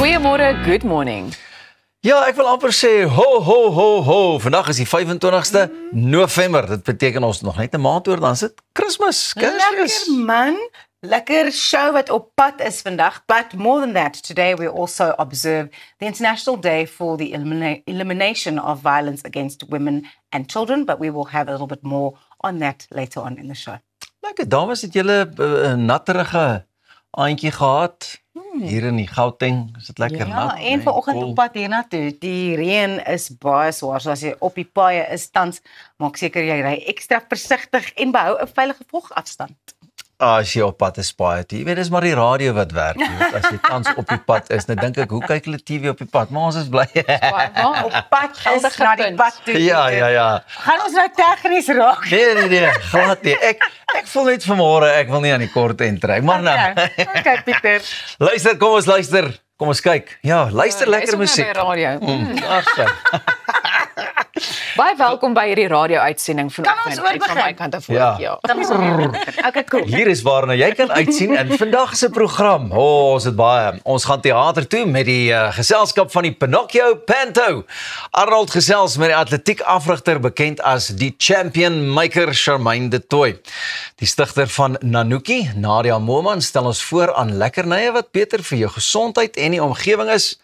Goeiemôre, good morning. Ja, ek wil amper sê, ho, ho, ho, ho. Vandag is die 25ste November. Dit beteken ons nog net 'n maand oor, dan is dit Kersfees. Lekker man, lekker show wat op pad is vandag. But more than that, today we also observe the International Day for the Elimination of Violence Against Women and Children. But we will have a little bit more on that later on in the show. Lekker, dames, het julle 'n natterige aandjie gehad? Hier in die Gauteng, is dit lekker nat. Ja, en vanoggend op pad hiernatoe. Die reën is baie swaar, so as jy op die paaie is tans, maak seker jy ry ekstra versigtig en behou 'n veilige volgafstand. As jy op pad is paai toe. Jy weet, dis maar die radio wat werk. Jy weet, as jy tans op die pad is, nou dink ek, hoe kyk hulle TV op die pad? Maar ons is bly. Op pad is na die pad toe. Ja. Gaan ons nou tegnies raak? Nee, glad nie. Ek voel net vanmôre, ek wil nie aan die kort end trek, maar nou. Okay, Pieter. Luister, kom ons luister. Kom ons kyk. Ja, luister lekker musiek. By radio. Baie welkom by hierdie radio-uitsending vanoggend. Kan ons oorbegin? Van my kant af voor, ja. Kan ons oorbegin? Okay, cool. Hier is waarna jy kan uitsien in vandag se program. Ons het baie. Ons gaan teater toe met die geselskap van die Pinocchio Panto. Arnold gesels met die atletiek afrigter bekend as die champion maker Charmaine de Tooy. Die stigter van Nanuki, Nadia Moman, stel ons voor aan lekkernye wat beter vir jou gesondheid en die omgewing is.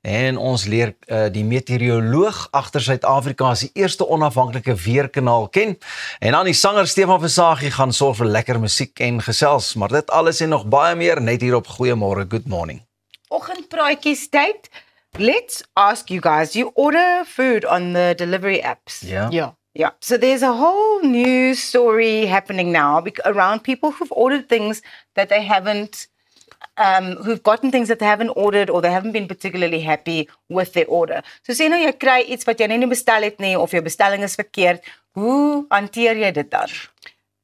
En ons leer die meteoroloog agter Suid-Afrika se eerste onafhanklike weerkanaal ken. En dan die sanger Stefan Versaagie gaan sorg vir lekker musiek en gesels. Maar dit alles en nog baie meer net hier op Goeiemôre, good morning. Oggendpraatjies tyd. Let's ask you guys, you order food on the delivery apps? Yeah. Yeah, so there's a whole new story happening now around people who've ordered things that they haven't who've gotten things that they haven't ordered or they haven't been particularly happy with their order. So sê nou jy kry iets wat jy nie bestel het nie of jou bestelling is verkeerd, hoe hanteer jy dit dan?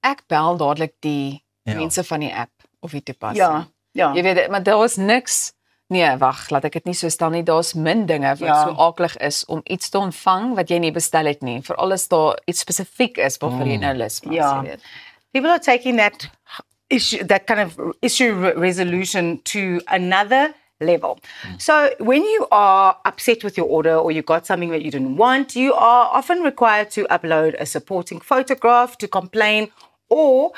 Ek bel dadelik die mense van die app of die toepassing. Ja. Jy weet, maar daar is niks. Nee, wag, laat ek dit nie so stel nie. Daar's min dinge wat so aaklig is om iets te ontvang wat jy nie bestel het nie. Veral as daar iets spesifiek is waarvoor jy nou lus was, jy weet. People are taking that kind of issue resolution to another level. So when you are upset with your order or you got something that you didn't want, you are often required to upload a supporting photograph to complain or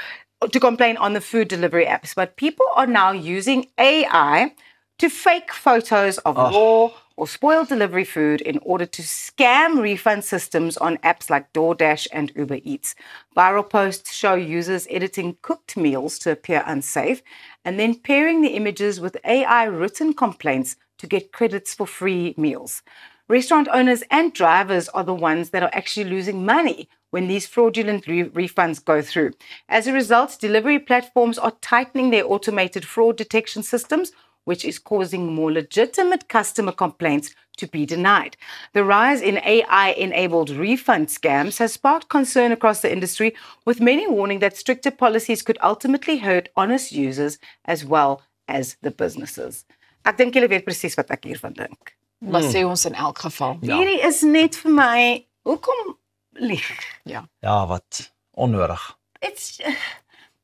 to complain on the food delivery apps. But people are now using AI to fake photos of raw or spoiled delivery food in order to scam refund systems on apps like DoorDash and Uber Eats. Viral posts show users editing cooked meals to appear unsafe and then pairing the images with AI written complaints to get credits for free meals. Restaurant owners and drivers are the ones that are actually losing money when these fraudulent refunds go through. As a result, delivery platforms are tightening their automated fraud detection systems, which is causing more legitimate customer complaints to be denied. The rise in AI-enabled refund scams has sparked concern across the industry, with many warning that stricter policies could ultimately hurt honest users as well as the businesses. Ek dink julle weet presies wat ek hiervan dink. Wat sê ons in elk geval? Hierdie is net vir my, hoekom lieg? Ja, wat onnodig.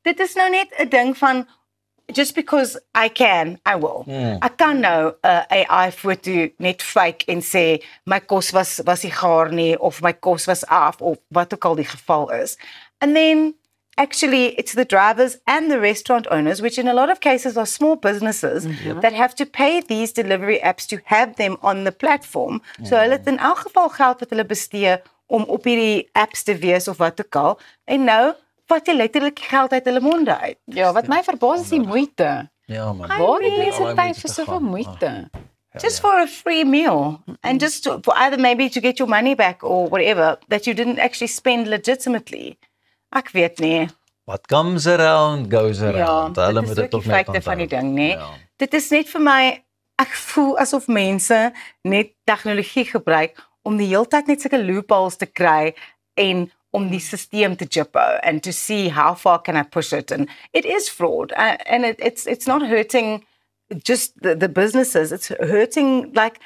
Dit is nou net 'n ding van just because I can, I will. Ek kan nou 'n AI foto net fake en sê my kos was nie gaar nie of my kos was af of wat ook al die geval is. And then actually it's the drivers and the restaurant owners, which in a lot of cases are small businesses that have to pay these delivery apps to have them on the platform. So hulle het in elk geval geld wat hulle bestee om op hierdie apps te wees of wat ook al. En nou vat jy letterlik geld uit hulle monde uit. Ja, wat my verbaas is die moeite. Ja, man. Waar het mense tyd vir soveel moeite? Just for a free meal and just for either maybe to get your money back or whatever that you didn't actually spend legitimately. Ek weet nie. What comes around goes around. Hulle moet dit ook net onthou. Van die ding, nee. Ja. Dit is net vir my, ek voel asof mense net tegnologie gebruik om die hele tyd net sulke loopholes te kry en om die systeem te jippo and to see how far can I push it. And it is fraud. And it's not hurting just the businesses. It's hurting like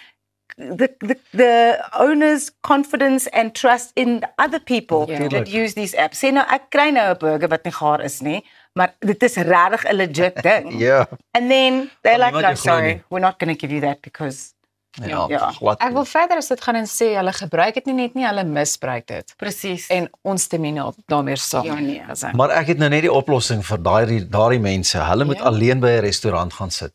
the owner's confidence and trust in other people that use these apps. Sê nou, ek kry nou 'n burger wat nie gaar is nie, maar dit is regtig 'n legit ding. Ja. And then they're like, niemand no, jou glo sorry, nie. we're not going to give you that because, Ja. glad Ek wil verder as dit gaan en sê hulle gebruik dit nie net nie, hulle misbruik dit. precies. En ons stem nie daarmee saam. Ja, nee. Maar ek het nou net die oplossing vir daardie mense. Hulle moet Ja. alleen by 'n restaurant gaan sit.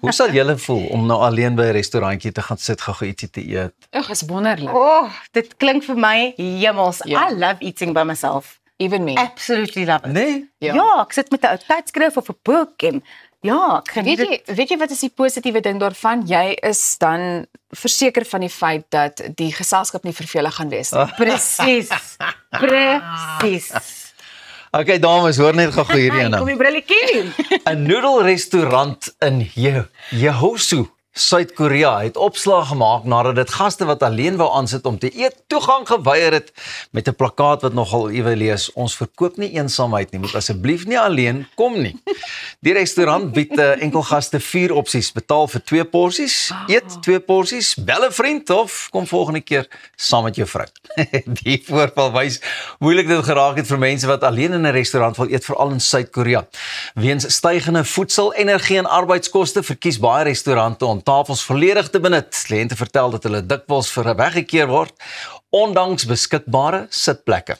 Hoe sal julle voel om nou alleen by 'n restaurantjie te gaan sit, gou ietsie te eet? Ag, is wonderlik. Oh, dit klink vir my hemels. Ja. I love eating by myself. Even me. Absolutely love it. Nee? Ja, ek sit met 'n ou tydskrif of 'n boek en ja, ek geniet dit. Weet jy wat is die positiewe ding daarvan? Jy is dan verseker van die feit dat die geselskap nie vervelig gaan wees nie. Presies. Presies. Okay, dames, hoor net gou hierdie Kom een. die brilletjie. 'n Noedelrestaurant in Jehosu, Suid-Korea het opslag gemaak nadat dit gaste wat alleen wou aansit om te eet toegang geweier het met 'n plakkaat wat nogal ewe lees: ons verkoop nie eensaamheid nie, moet asseblief nie alleen kom nie. Die restaurant bied enkel gaste 4 opsies: betaal vir 2 porsies, eet 2 porsies, bel 'n vriend of kom volgende keer saam met jou vrou. Die voorval wys hoe moeilik dit geraak het vir mense wat alleen in 'n restaurant wil eet, veral in Suid-Korea. Weens stygende voedsel, energie en arbeidskoste verkies baie restaurante om tafels volledig te benut. Kliënte vertel dat hulle dikwels weggekeer word, ondanks beskikbare sitplekke.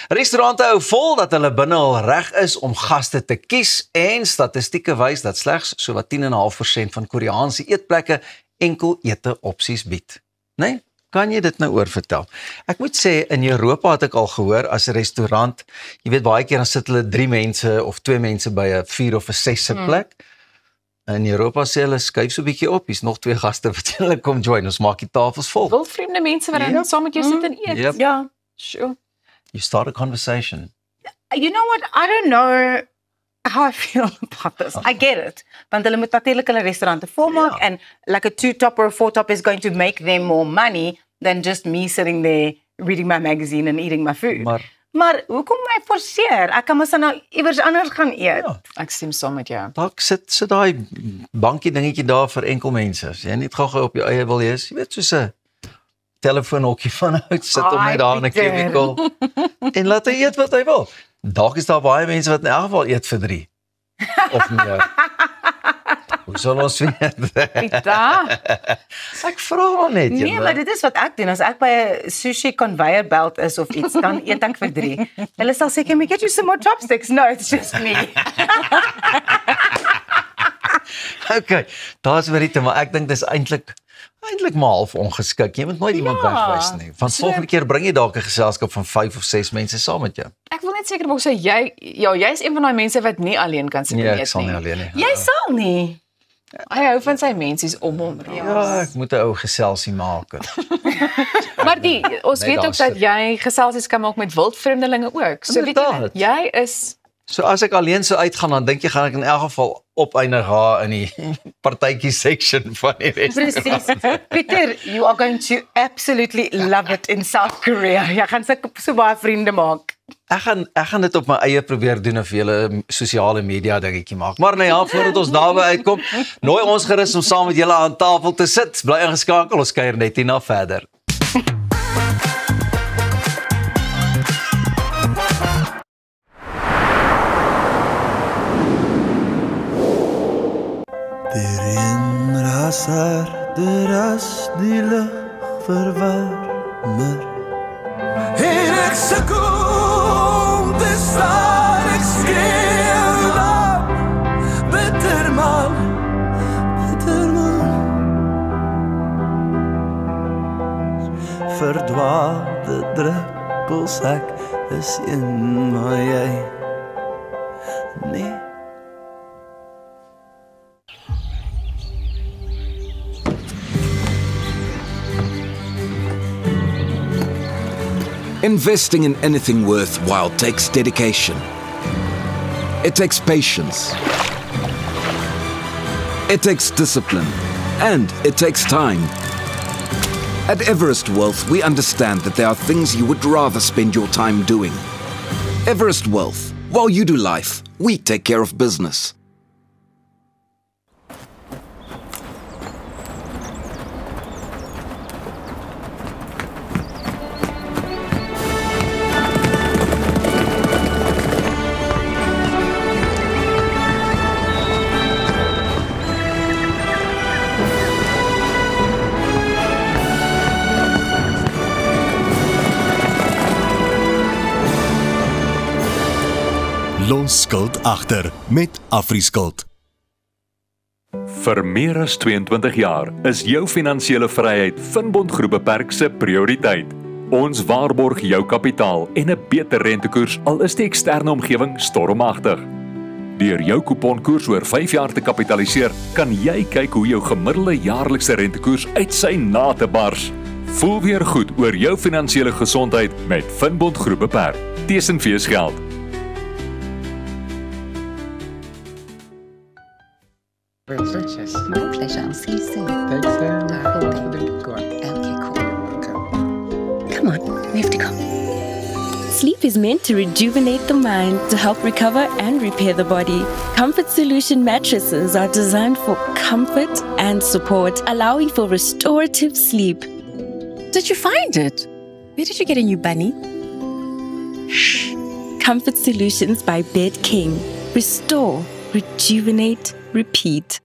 Restaurante hou vol dat hulle binne hul reg is om gaste te kies en statistieke wys dat slegs sowat 10,5% van Koreaanse eetplekke enkel ete opsies bied. Nee? Kan jy dit nou oorvertel? Ek moet sê, in Europa het ek al gehoor, as 'n restaurant, jy weet baie keer dan sit hulle 3 mense of 2 mense by 'n 4 of 'n 6 sitplek. In Europa sê hulle, skuif so 'n bietjie op, hier's nog 2 gaste wat hulle kom join, ons maak die tafels vol. Wil vreemde mense wat dan Yep. saam met jou sit en eet. Yep. Ja. Sure. You start a conversation. You know what? I don't know how I feel about this. I get it. Want hulle moet natuurlik hulle restaurante volmaak Ja. and like a 2-top or a 4-top is going to make them more money than just me sitting there reading my magazine and eating my food. Maar hoekom my forceer? Ek kan mos dan nou iewers anders gaan eet. Ja. Ek stem saam met jou. Dalk sit daai bankie dingetjie daar vir enkel mense. As jy net gou op jou eie wil lees, jy weet, soos 'n telefoonhokkie van hout, sit hom net daar in 'n Pieter. cubicle en laat hy eet wat hy wil. Dalk is daar baie mense wat in elk geval eet vir 3 of meer. Hoe sal ons weet? Pita. Ek vra maar net, Nee, maar dit is wat ek doen. As ek by 'n sushi conveyor belt is of iets, dan eet ek vir 3. Hulle sal sê, "Can we get you some more chopsticks?" No, it's just me. Okay, daar's weer dit, maar ek dink dis eintlik maar half ongeskik. Jy moet nooit iemand wegwys nie. Van volgende keer bring jy dalk 'n geselskap van 5 of 6 mense saam met jou. Ek wil net seker maak so jy's een van daai mense wat nie alleen kan sit en Nee, eet nie. ek sal nie alleen nie. Jy sal nie. Hy hou van sy mensies om hom. Ja, ek moet 'n ou geselsie maak. Maar ons Nee, weet ook daar's dat dit. jy geselsies kan maak met wildvreemdelinge ook. So weet jy, Inderdaad. jy is So as ek alleen sou uitgaan, dan dink jy gaan ek in elk geval opeindig daar in die partytjie section van die restaurant. Presies. Pieter, you are going to absolutely love it in South Korea. Jy gaan so baie vriende maak. Ek gaan dit op my eie probeer doen of julle sosiale media dingetjie maak. Maar nou ja, voordat ons daarby uitkom, nooi ons gerus om saam met julle aan tafel te sit. Bly ingeskakel, ons kuier net hierna verder. Erin ras harder as die lug verwarmer. En ek sukkel om te staan, ek skreeu naam. Bitter man, verdwaalde druppels, ek is een, maar jy nee. Investing in anything worthwhile takes dedication. It takes patience. It takes discipline. And it takes time. At Everest Wealth, we understand that there are things you would rather spend your time doing. Everest Wealth. While you do life, we take care of business. ons skuld agter met AfriSkuld. Vir meer as 22 jaar is jou finansiële vryheid Finbond Groep Beperk se prioriteit. Ons waarborg jou kapitaal en 'n beter rentekoers al is die eksterne omgewing stormagtig. Deur jou kuponkoers oor 5 jaar te kapitaliseer, kan jy kyk hoe jou gemiddelde jaarlikse rentekoers uit sy nate bars. Voel weer goed oor jou finansiële gesondheid met Finbond Groep Beperk. Tesenfees geld. My pleasure. I'll see you soon. Thanks, Dan. Go on. Okay, cool. Come on, we have to go. Sleep is meant to rejuvenate the mind, to help recover and repair the body. Comfort Solution mattresses are designed for comfort and support, allowing for restorative sleep. Did you find it? Where did you get a new bunny? Comfort Solutions by Bed King. Restore, rejuvenate, repeat.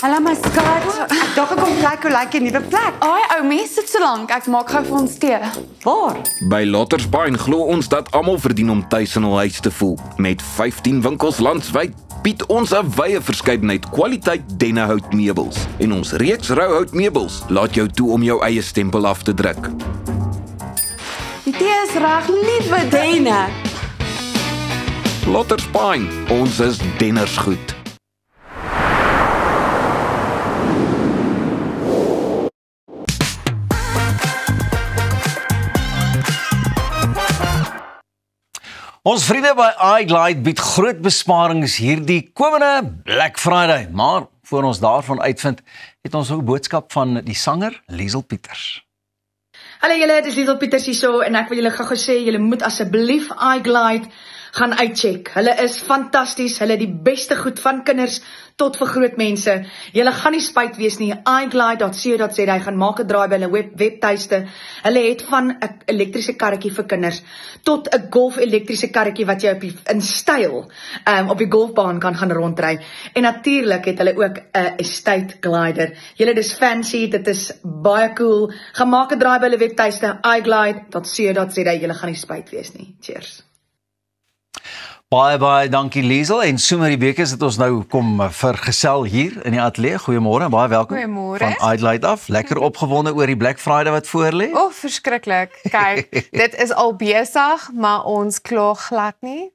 Hallo my skat. Daar kom kyk hoe lyk 'n nuwe plek. Ai, ou mens sit so lank. Ek maak gou vir ons tee. Waar? By Lottersbaai glo ons dat almal verdien om tuis in hul huis te voel. Met 15 winkels landwyd bied ons 'n wye verskeidenheid kwaliteit dennehout meubels. En ons reeks rouhout meubels laat jou toe om jou eie stempel af te druk. Die tee is reg, liewe Denne. Lottersbaai, ons is denners goed. Ons vriende by iGlide bied groot besparings hierdie komende Black Friday. Maar voor ons daarvan uitvind, het ons ook 'n boodskap van die sanger Liesel Pieters. Hallo julle, dit is Liesel Pieters hierso en ek wil julle gou sê julle moet asseblief iGlide gaan uitcheck. Hulle is fantasties, hulle die beste goed van kinders tot vir groot mense. Julle gaan nie spyt wees nie. iGlide.co.za gaan maak 'n draai by hulle webtuiste. Hulle het van 'n elektriese karretjie vir kinders tot 'n golf elektriese karretjie wat jy in styl op die golfbaan kan gaan rondry. En natuurlik het hulle ook 'n estate glider. Julle dis fancy, dit is baie cool. Gaan maak 'n draai by hulle webtuiste iGlide.co.za. Julle gaan nie spyt wees nie. Cheers. Baie dankie Liesel en sommer die week is dit ons nou kom vergesel hier in die ateljee. Goeiemôre, baie welkom. Goeiemôre. Van iGlide af. Lekker opgewonde oor die Black Friday wat voor lê. O, verskriklik. Kyk, dit is al besig, maar ons kla glad nie.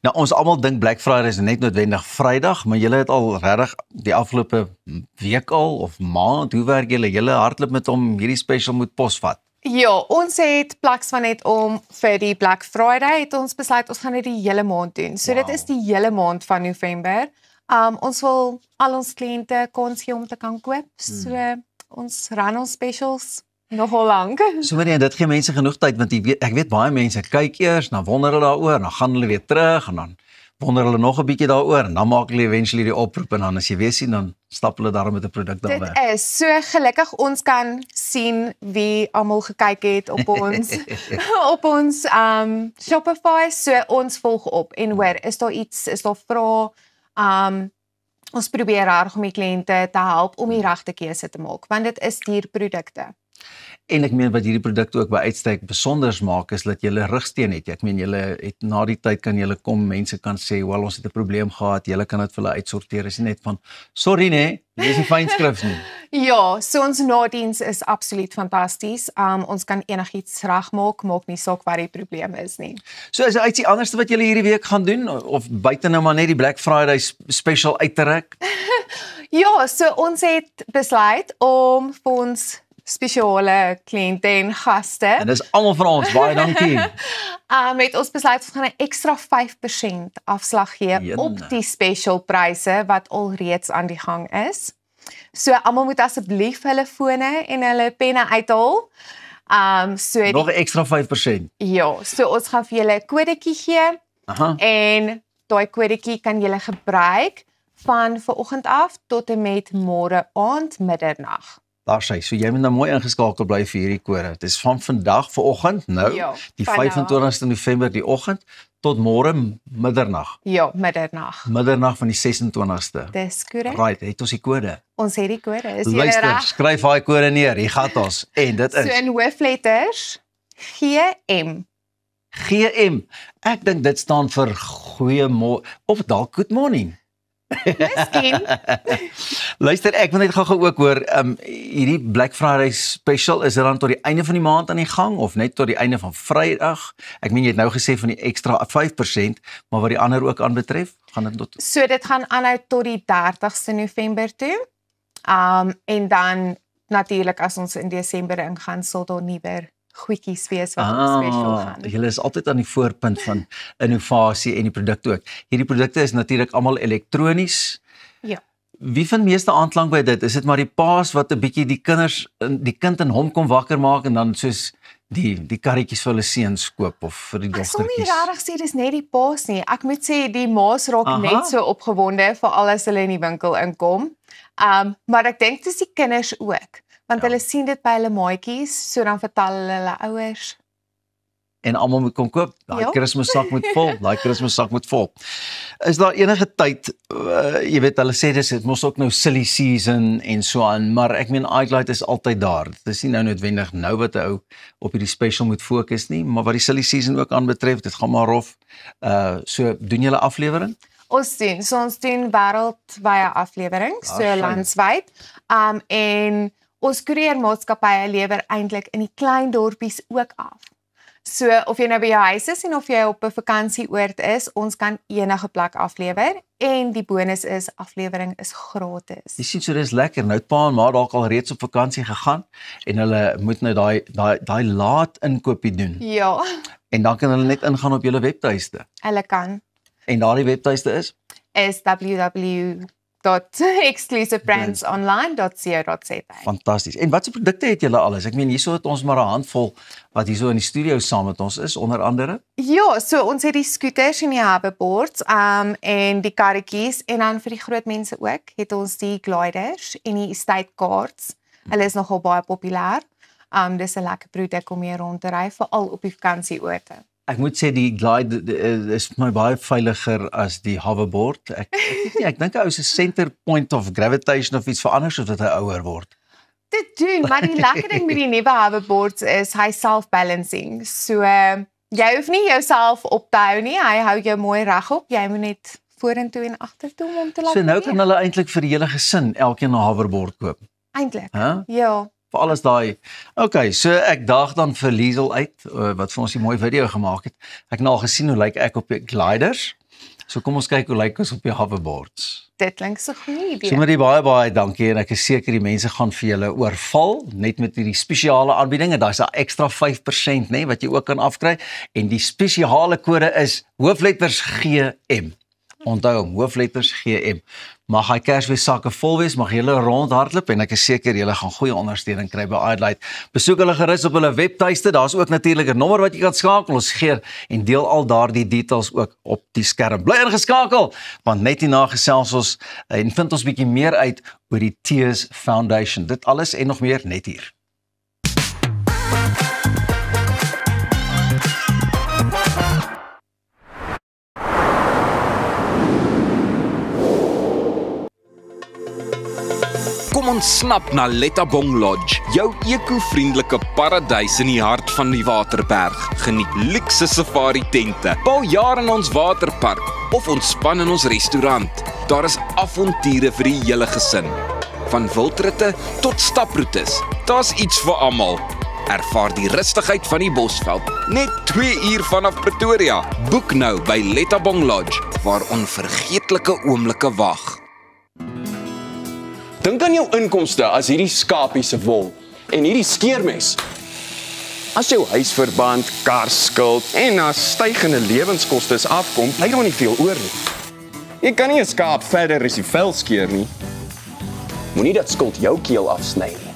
Nou ons almal dink Black Friday is net noodwendig Vrydag, maar julle het al regtig die afgelope week al of maand, hoe werk julle? Julle hardloop met hom hierdie special moet posvat. Ja, ons het plaks van net om vir die Black Friday het ons besluit ons gaan dit die hele maand doen. So Dit is die hele maand van November. Ons wil al ons kliënte kans gee om te kan koop. So ons run ons specials nogal lank. So maar dit gee mense genoeg tyd want ek weet baie mense kyk eers, dan wonder hulle daaroor, dan gaan hulle weer terug en dan wonder hulle nog 'n bietjie daaroor en dan maak hulle eventually die oproep en dan as jy weer sien dan stap hulle daar met 'n produk dan weg. Dit is so gelukkig ons kan sien wie almal gekyk het op ons op ons Shopify, so ons volg op en hoor is daar iets, is daar vrae, ons probeer reg om die kliënte te help om die regte keuse te maak want dit is duur produkte. En ek meen wat hierdie produkte ook by uitstek besonders maak is dat julle rigsteen het. Ek meen julle het na die tyd kan julle kom, mense kan sê, "Wel, ons het 'n probleem gehad." Julle kan dit vir hulle uitsorteer. Is nie net van, "Sorry nee, dis nie fynskrif nie." Ja, so ons nadiens is absoluut fantasties. Ons kan enigiets regmaak, maak nie saak wat die probleem is nie. So is daar iets anderste wat julle hierdie week gaan doen of buite nou maar net die Black Friday special uit te rek? Ja, so ons het besluit om vir ons spesiale kliënte en gaste. En dis almal van ons, baie dankie. Met ons besluit ons gaan 'n ekstra 5% afslag gee op die special pryse wat alreeds aan die gang is. So almal moet asseblief hulle fone en hulle penne uithaal. Nog 'n ekstra 5%. Ja, so ons gaan vir julle 'n kodetjie gee. En daai kodetjie kan julle gebruik van vanoggend af tot en met môre aand middernag. Daar sê, so jy moet nou mooi ingeskakel bly vir hierdie kode. Dit is van vandag vanoggend nou, die 25ste November die oggend tot môre middernag. Ja, middernag. Middernag van die 26ste. Dis korrek. Right, het ons die kode. Ons het die kode. Is jy luister, reg? skryf daai kode neer. Hier gaan ons. En dit is so in hoofletters GM GM. Ek dink dit staan vir goeiemôre of dalk good morning. Miskien. Luister, ek wil net gou ook hoor, hierdie Black Friday special, is dit dan tot die einde van die maand aan die gang, of net tot die einde van Vrydag? Ek meen, jy het nou gesê van die extra 5%, maar wat die ander ook aanbetref, gaan dit tot... So dit gaan aanhou tot die 30ste November toe, en dan natuurlik as ons in Desember ingaan, sal daar nuwer goedjies wees wat ons special gaan. Julle is altyd aan die voorpunt van innovasie en die produkte ook. Hierdie produkte is natuurlik almal elektronies. Ja. Wie vind meeste aanklank by dit? Is dit maar die paas wat 'n bietjie die kind in hom kom wakker maak en dan soos die karretjies vir hulle seuns koop of vir die dogtertjies? Ek sal nie regtig sê dis net die paas nie. Ek moet sê die ma's raak net so opgewonde veral as hulle in die winkel inkom. Maar ek dink dis die kinders ook. Want hulle sien dit by hulle maatjies, so dan vertel hulle ouers. En almal moet kom koop. Daai Kersfeessak moet vol, daai Kersfeessak moet vol. Is daar enige tyd, jy weet hulle sê dit mos ook nou silly season en so aan, maar ek meen iGlide is altyd daar. Dit is nie nou noodwendig nou wat 'n ou op hierdie special moet fokus nie, maar wat die silly season ook aanbetref, dit gaan maar rof. So doen julle aflewering? Ons doen wêreldwye aflewering, so landwyd. En ons koeriermaatskappye lewer eintlik in die klein dorpies ook af. So of jy nou by jou huis is en of jy op 'n vakansieoord is, ons kan enige plek aflewer en die bonus is aflewering is gratis. Jy sien, so dis lekker. Nou pa en ma dalk al reeds op vakansie gegaan en hulle moet nou daai laat inkoopie doen. Ja. En dan kan hulle net ingaan op julle webtuiste. Hulle kan. En daardie webtuiste is www.exclusivebrandsonline.co.za. Fantasties. En watse produkte het julle alles? Ek meen hierso het ons maar 'n handvol wat hierso in die studio saam met ons is, onder andere. Ja, so ons het die scooters en die hoverboards, en die karretjies en dan vir die groot mense ook het ons die gliders en die estate cars. Hulle is nogal baie populêr. Dis 'n lekker produk om mee rond te ry, veral op die vakansieoorde. Ek moet sê die glide is vir my baie veiliger as die hoverboard. Ek dink hy is 'n center point of gravitation of iets verander sodat hy ouer word. Dit doen, maar die lekker ding met die nuwe hoverboards is hy self-balancing. So jy hoef nie jouself op te hou nie. Hy hou jou mooi regop. Jy moet net vorentoe en agtertoe om te laat. So nou kan hulle eintlik vir die hele gesin elkeen 'n hoverboard koop. Eintlik. Huh? Ja. Vir alles daai. Okay, so ek daag dan vir Liesel uit wat vir ons 'n mooi video gemaak het. Ek het nou al gesien hoe lyk ek op die gliders. So kom ons kyk hoe lyk ons op die hoverboards. Dit klink so goed. So met die baie dankie en ek is seker die mense gaan vir julle oorval net met hierdie spesiale aanbiedinge. Daar's 'n ekstra 5%, nê, wat jy ook kan afkry en die spesiale kode is hoofletters GM. Onthou, hoofletters GM. Mag hy Kersfeessakke vol wees, mag julle rondhardloop en ek is seker julle gaan goeie ondersteuning kry by iGlide. Besoek hulle gerus op hulle webtuiste. Daar's ook natuurlik 'n nommer wat jy kan skakel. Ons gee en deel al daardie details ook op die skerm. Bly ingeskakel, want net hierna gesels ons en vind ons bietjie meer uit oor die Tears Foundation. Dit alles en nog meer net hier. Kom ons snap na Lettabong Lodge, jou eco-vriendelike paradys in die hart van die Waterberg. Geniet luukse safari tente, bou jaar in ons waterpark of ontspan in ons restaurant. Daar is avonture vir die hele gesin. Van wildritte tot staproetes, daar's iets vir almal. Ervaar die rustigheid van die Bosveld, net 2 uur vanaf Pretoria. Boek nou by Lettabong Lodge, waar onvergeetlike oomblikke wag. Dink aan jou inkomste as hierdie skapie se wol en hierdie skeermes. As jou huisverband, karskuld en na stygende lewenskoste afkom, bly daar nie veel oor nie. Jy kan nie 'n skaap verder as die vel skeer nie. Moenie dat skuld jou keel afsny nie.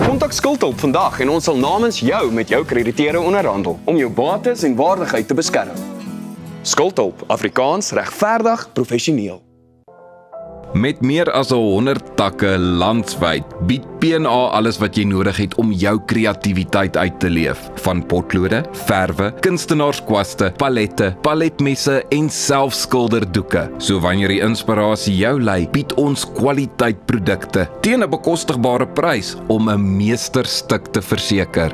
Kontak Skuldhulp vandag en ons sal namens jou met jou krediteure onderhandel om jou bates en waardigheid te beskerm. Skuldhulp, Afrikaans, regverdig, professioneel. Met meer as 100 takke landwyd bied P&A alles wat jy nodig het om jou kreatiwiteit uit te leef. Van potlode, verwe, kunstenaarskwaste, palette, paletmesse en selfs skilderdoeke. So wanneer die inspirasie jou lei, bied ons kwaliteitprodukte teen 'n bekostigbare prys om 'n meesterstuk te verseker.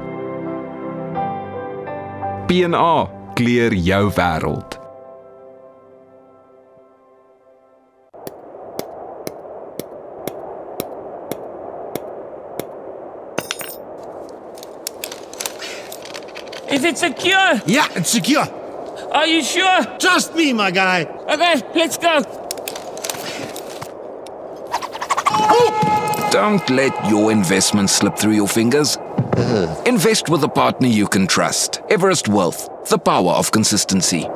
P&A kleur jou wêreld. Is it secure? Yeah, it's secure. Are you sure? Trust me, my guy. Okay, let's go. Don't let your investment slip through your fingers. Invest with a partner you can trust. Everest Wealth, the power of consistency.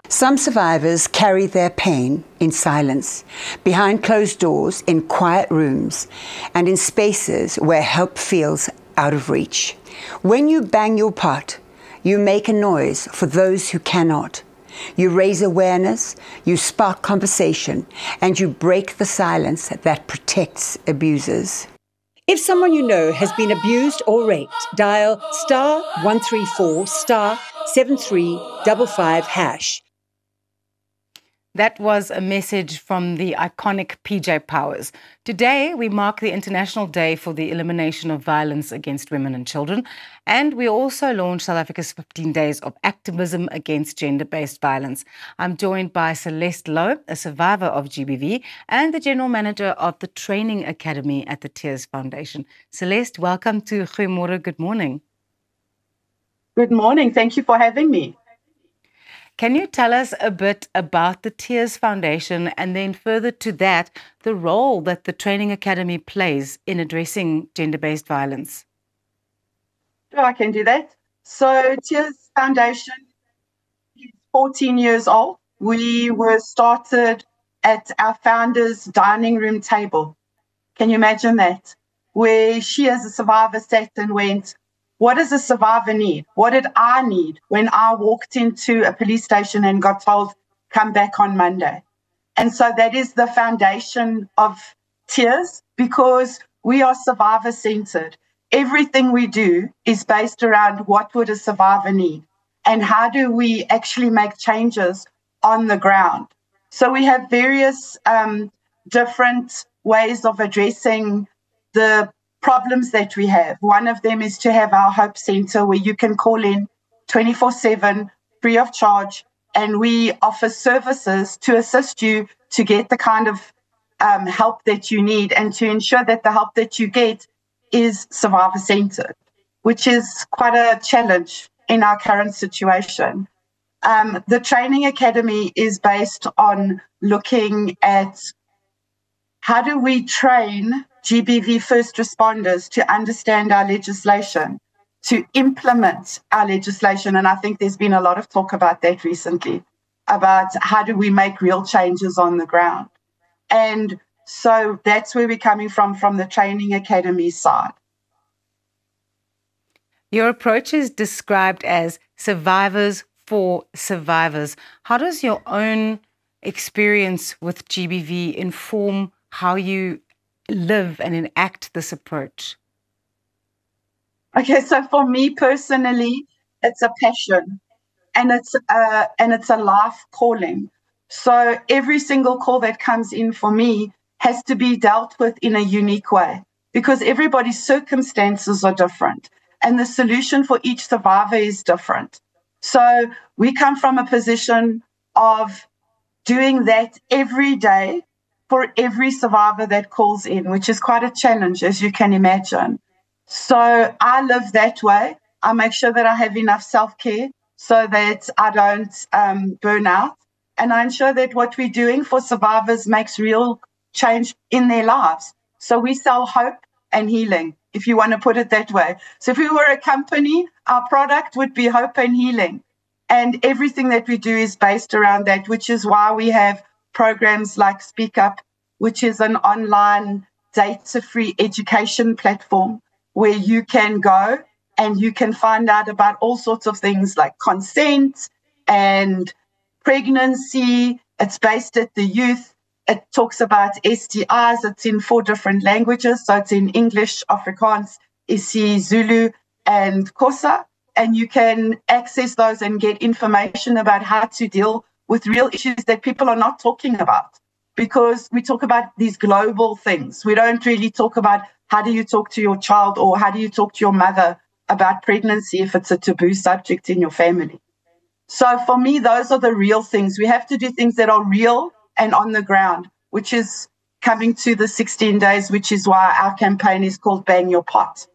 Some survivors carry their pain in silence, behind closed doors, in quiet rooms, and in spaces where help feels out of reach. When you bang your pot, you make a noise for those who cannot. You raise awareness, you spark conversation, and you break the silence that protects abusers. If someone you know has been abused or raped, dial *134 *7355#. That was a message from the iconic PJ Powers. Today, we mark the International Day for the Elimination of Violence Against Women and Children, and we also launched South Africa's 15 Days of Activism Against Gender-Based Violence. I'm joined by Celeste Lowe, a survivor of GBV, and the General Manager of the Training Academy at the Tears Foundation. Celeste, welcome to Goeiemorgen. Good morning. Good morning. Thank you for having me. Can you tell us a bit about the Tears Foundation and then further to that, the role that the Training Academy plays in addressing gender-based violence? Sure, I can do that. So Tears Foundation is 14 years old. We were started at our founder's dining room table. Can you imagine that? Where she as a survivor sat and went, what does a survivor need? What did I need when I walked into a police station and got told, come back on Monday? And so that is the foundation of Tears, because we are survivor-centered. Everything we do is based around what would a survivor need and how do we actually make changes on the ground. So we have various different ways of addressing the problems that we have. One of them is to have our Hope Center where you can call in 24/7 free of charge, and we offer services to assist you to get the kind of help that you need and to ensure that the help that you get is survivor-centered, which is quite a challenge in our current situation. The Training Academy is based on looking at how do we train GBV first responders to understand our legislation, to implement our legislation. And I think there's been a lot of talk about that recently, about how do we make real changes on the ground. And so that's where we're coming from the Training Academy side. Your approach is described as survivors for survivors. How does your own experience with GBV inform how you live and enact this approach? Okay, so for me personally, it's a passion and it's a life calling. So every single call that comes in for me has to be dealt with in a unique way because everybody's circumstances are different and the solution for each survivor is different. So we come from a position of doing that every day for every survivor that calls in, which is quite a challenge, as you can imagine. So I live that way. I make sure that I have enough self-care so that I don't burn out. And I ensure that what we're doing for survivors makes real change in their lives. So we sell hope and healing, if you want to put it that way. So if we were a company, our product would be hope and healing. And everything that we do is based around that, which is why we have programs like Speak Up, which is an online data-free education platform where you can go and you can find out about all sorts of things like consent and pregnancy. It's based at the youth. It talks about STIs. It's in 4 different languages. So it's in English, Afrikaans, Isi, Zulu, and Xhosa. and you can access those and get information about how to deal with real issues that people are not talking about. Because we talk about these global things. We don't really talk about how do you talk to your child or how do you talk to your mother about pregnancy if it's a taboo subject in your family. So for me, those are the real things. We have to do things that are real and on the ground, which is coming to the 16 days, which is why our campaign is called Bang Your Pot.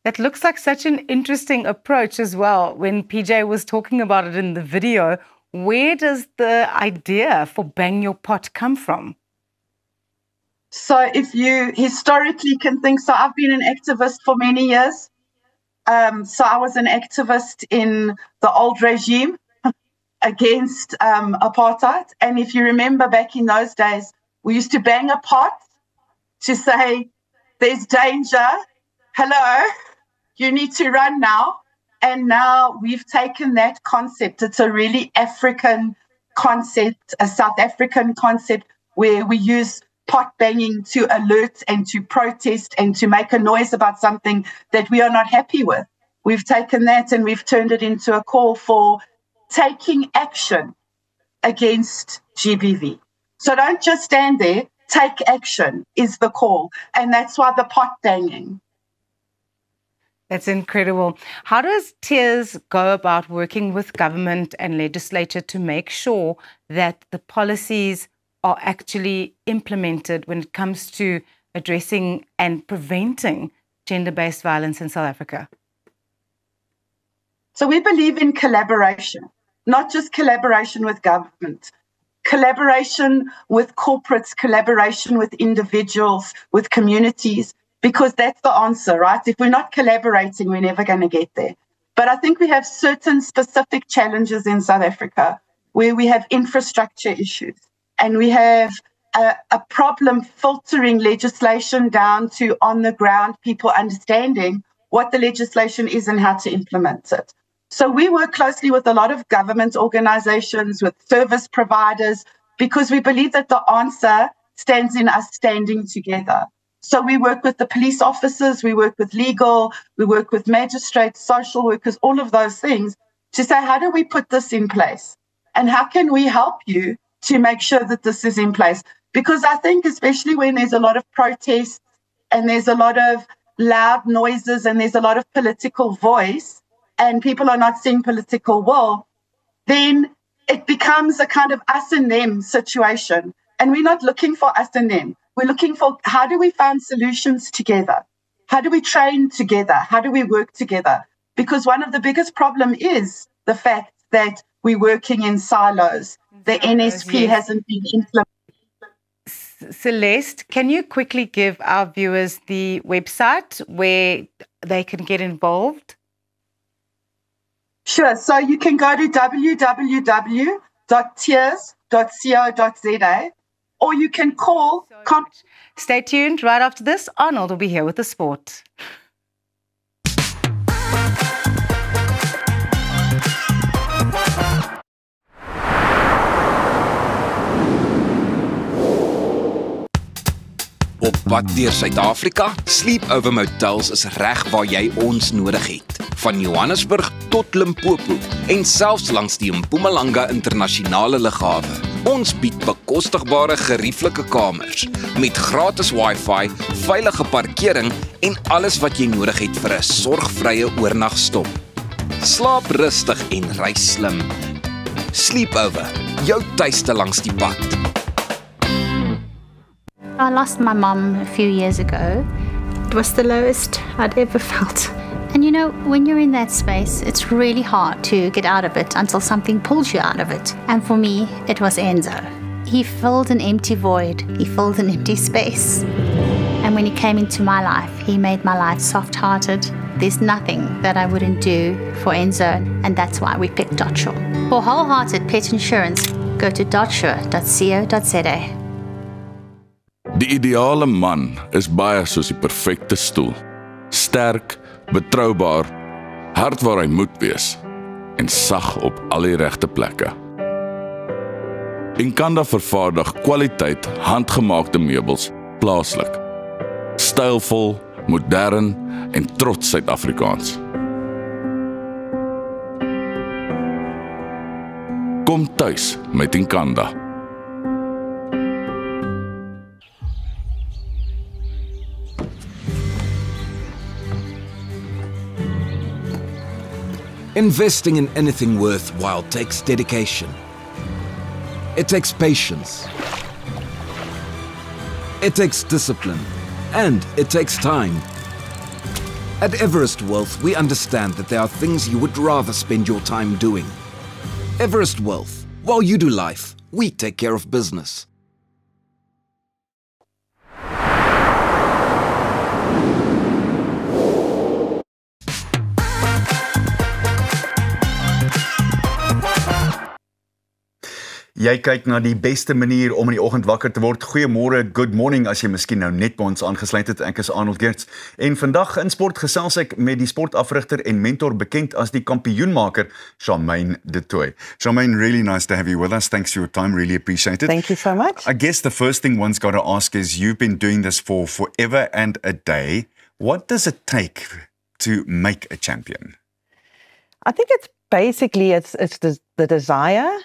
That looks like such an interesting approach as well. When PJ was talking about it in the video, where does the idea for Bang Your Pot come from? So if you historically can think, so I've been an activist for many years. So I was an activist in the old regime against apartheid. And if you remember back in those days, we used to bang a pot to say, there's danger. Hello, you need to run now. And now we've taken that concept. It's a really African concept, a South African concept where we use pot banging to alert and to protest and to make a noise about something that we are not happy with. We've taken that and we've turned it into a call for taking action against GBV. So don't just stand there. Take action is the call. And that's why the pot banging. That's incredible. How does Tears go about working with government and legislature to make sure that the policies are actually implemented when it comes to addressing and preventing gender-based violence in South Africa? So we believe in collaboration, not just collaboration with government, collaboration with corporates, collaboration with individuals, with communities, because that's the answer, right? If we're not collaborating, we're never going to get there. But I think we have certain specific challenges in South Africa where we have infrastructure issues and we have a problem filtering legislation down to on the ground, people understanding what the legislation is and how to implement it. So we work closely with a lot of government organizations, with service providers, because we believe that the answer stands in us standing together. So we work with the police officers, we work with legal, we work with magistrates, social workers, all of those things to say, how do we put this in place? And how can we help you to make sure that this is in place? Because I think especially when there's a lot of protests and there's a lot of loud noises and there's a lot of political voice and people are not seeing political will, then it becomes a kind of us and them situation. And we're not looking for us and them. We're looking for how do we find solutions together? How do we train together? How do we work together? Because one of the biggest problems is the fact that we're working in silos. The NSP hasn't been implemented. Celeste, can you quickly give our viewers the website where they can get involved? Sure. So you can go to www.tears.co.za or you can call. Stay tuned. Right after this, Arnold will be here with the sport. Op pad deur Suid-Afrika, Sleepover Motels is reg waar jy ons nodig het. Van Johannesburg tot Limpopo en selfs langs die Mpumalanga internasionale lughawe. Ons bied bekostigbare gerieflike kamers met gratis Wi-Fi, veilige parkering en alles wat jy nodig het vir 'n sorgvrye oornagstop. Slaap rustig en reis slim. Sleepover, jou tuiste langs die pad. I lost my mum a few years ago. It was the lowest I'd ever felt. And you know, when you're in that space, it's really hard to get out of it until something pulls you out of it. And for me, it was Enzo. He filled an empty void. He filled an empty space. And when he came into my life, he made my life soft-hearted. There's nothing that I wouldn't do for Enzo, and that's why we picked Dotsure. For wholehearted pet insurance, go to dotsure.co.za. Die ideale man is baie soos die perfekte stoel. Sterk, betroubaar, hard waar hy moet wees en sag op al die regte plekke. Nkanda vervaardig kwaliteit handgemaakte meubels plaaslik. Stylvol, modern en trots Suid-Afrikaans. Kom tuis met Inkanda. Investing in anything worthwhile takes dedication. It takes patience. It takes discipline. And it takes time. At Everest Wealth, we understand that there are things you would rather spend your time doing. Everest Wealth. While you do life, we take care of business. Jy kyk na die beste manier om in die oggend wakker te word. Goeiemôre, good morning as jy miskien nou net by ons aangesluit het. Ek is Arnold Geerts en vandag in sport gesels ek met die sportafrigter en mentor bekend as die kampioenmaker, Charmaine de Tooy. Charmaine, really nice to have you with us. Thanks for your time, really appreciate it. Thank you so much. I guess the first thing one's got to ask is you've been doing this for forever and a day. What does it take to make a champion? I think it's basically it's the desire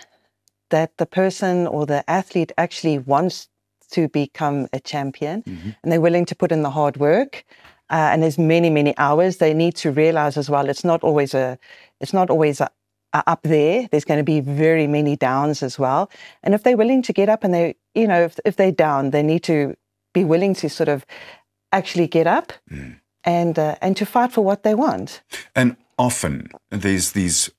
that the person or the athlete actually wants to become a champion, and they're willing to put in the hard work. And there's many hours. They need to realize as well, it's not always a up there. There's going to be very many downs as well. And if they're willing to get up and they, if they're down, they need to be willing to sort of actually get up and to fight for what they want. And often there's these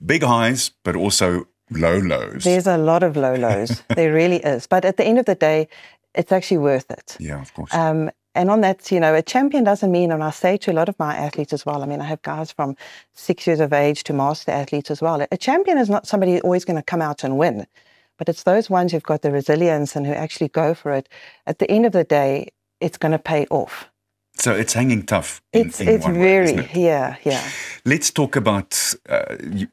big highs, but also low lows. There's a lot of low lows. There really is. But at the end of the day, it's actually worth it. Yeah, of course. And on that, a champion doesn't mean, and I say to a lot of my athletes as well, I mean, I have guys from 6 years of age to master athletes as well. A champion is not somebody always going to come out and win, but it's those ones who've got the resilience and who actually go for it. At the end of the day, it's going to pay off. So it's hanging tough. It's very, yeah. Let's talk about,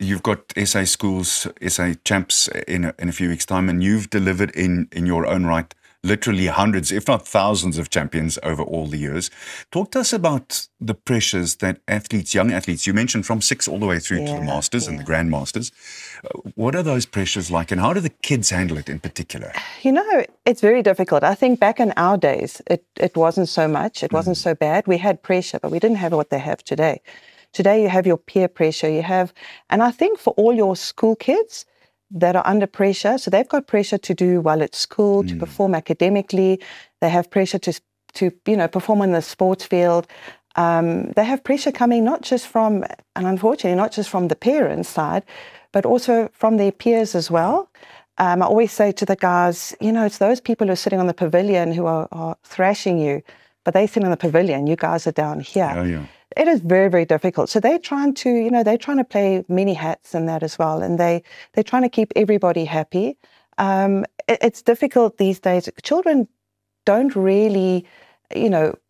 you've got SA schools, SA champs in a few weeks' time, and you've delivered in your own right literally hundreds, if not thousands of champions over all the years. Talk to us about the pressures that athletes, young athletes, you mentioned from 6 all the way through to the Masters and the Grandmasters. What are those pressures like, and how do the kids handle it in particular? It's very difficult. I think back in our days, it wasn't so much. It wasn't so bad. We had pressure, but we didn't have what they have today. Today you have your peer pressure. And I think for all your school kids that are under pressure, so they've got pressure to do well at school, to perform academically. They have pressure to perform in the sports field. They have pressure coming not just from, and unfortunately, not just from the parents' side, but also from their peers as well. I always say to the guys, it's those people who are sitting on the pavilion who are thrashing you, but they sit on the pavilion. You guys are down here. Yeah. It is very, very difficult. So they're trying to play many hats in that as well, and they're trying to keep everybody happy. It's difficult these days. Children don't really,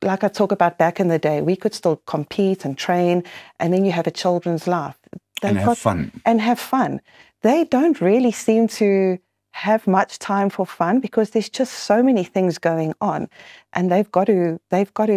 like I talk about back in the day, we could still compete and train, and then you have a children's life. And have fun. They don't really seem to have much time for fun because there's just so many things going on, and they've got to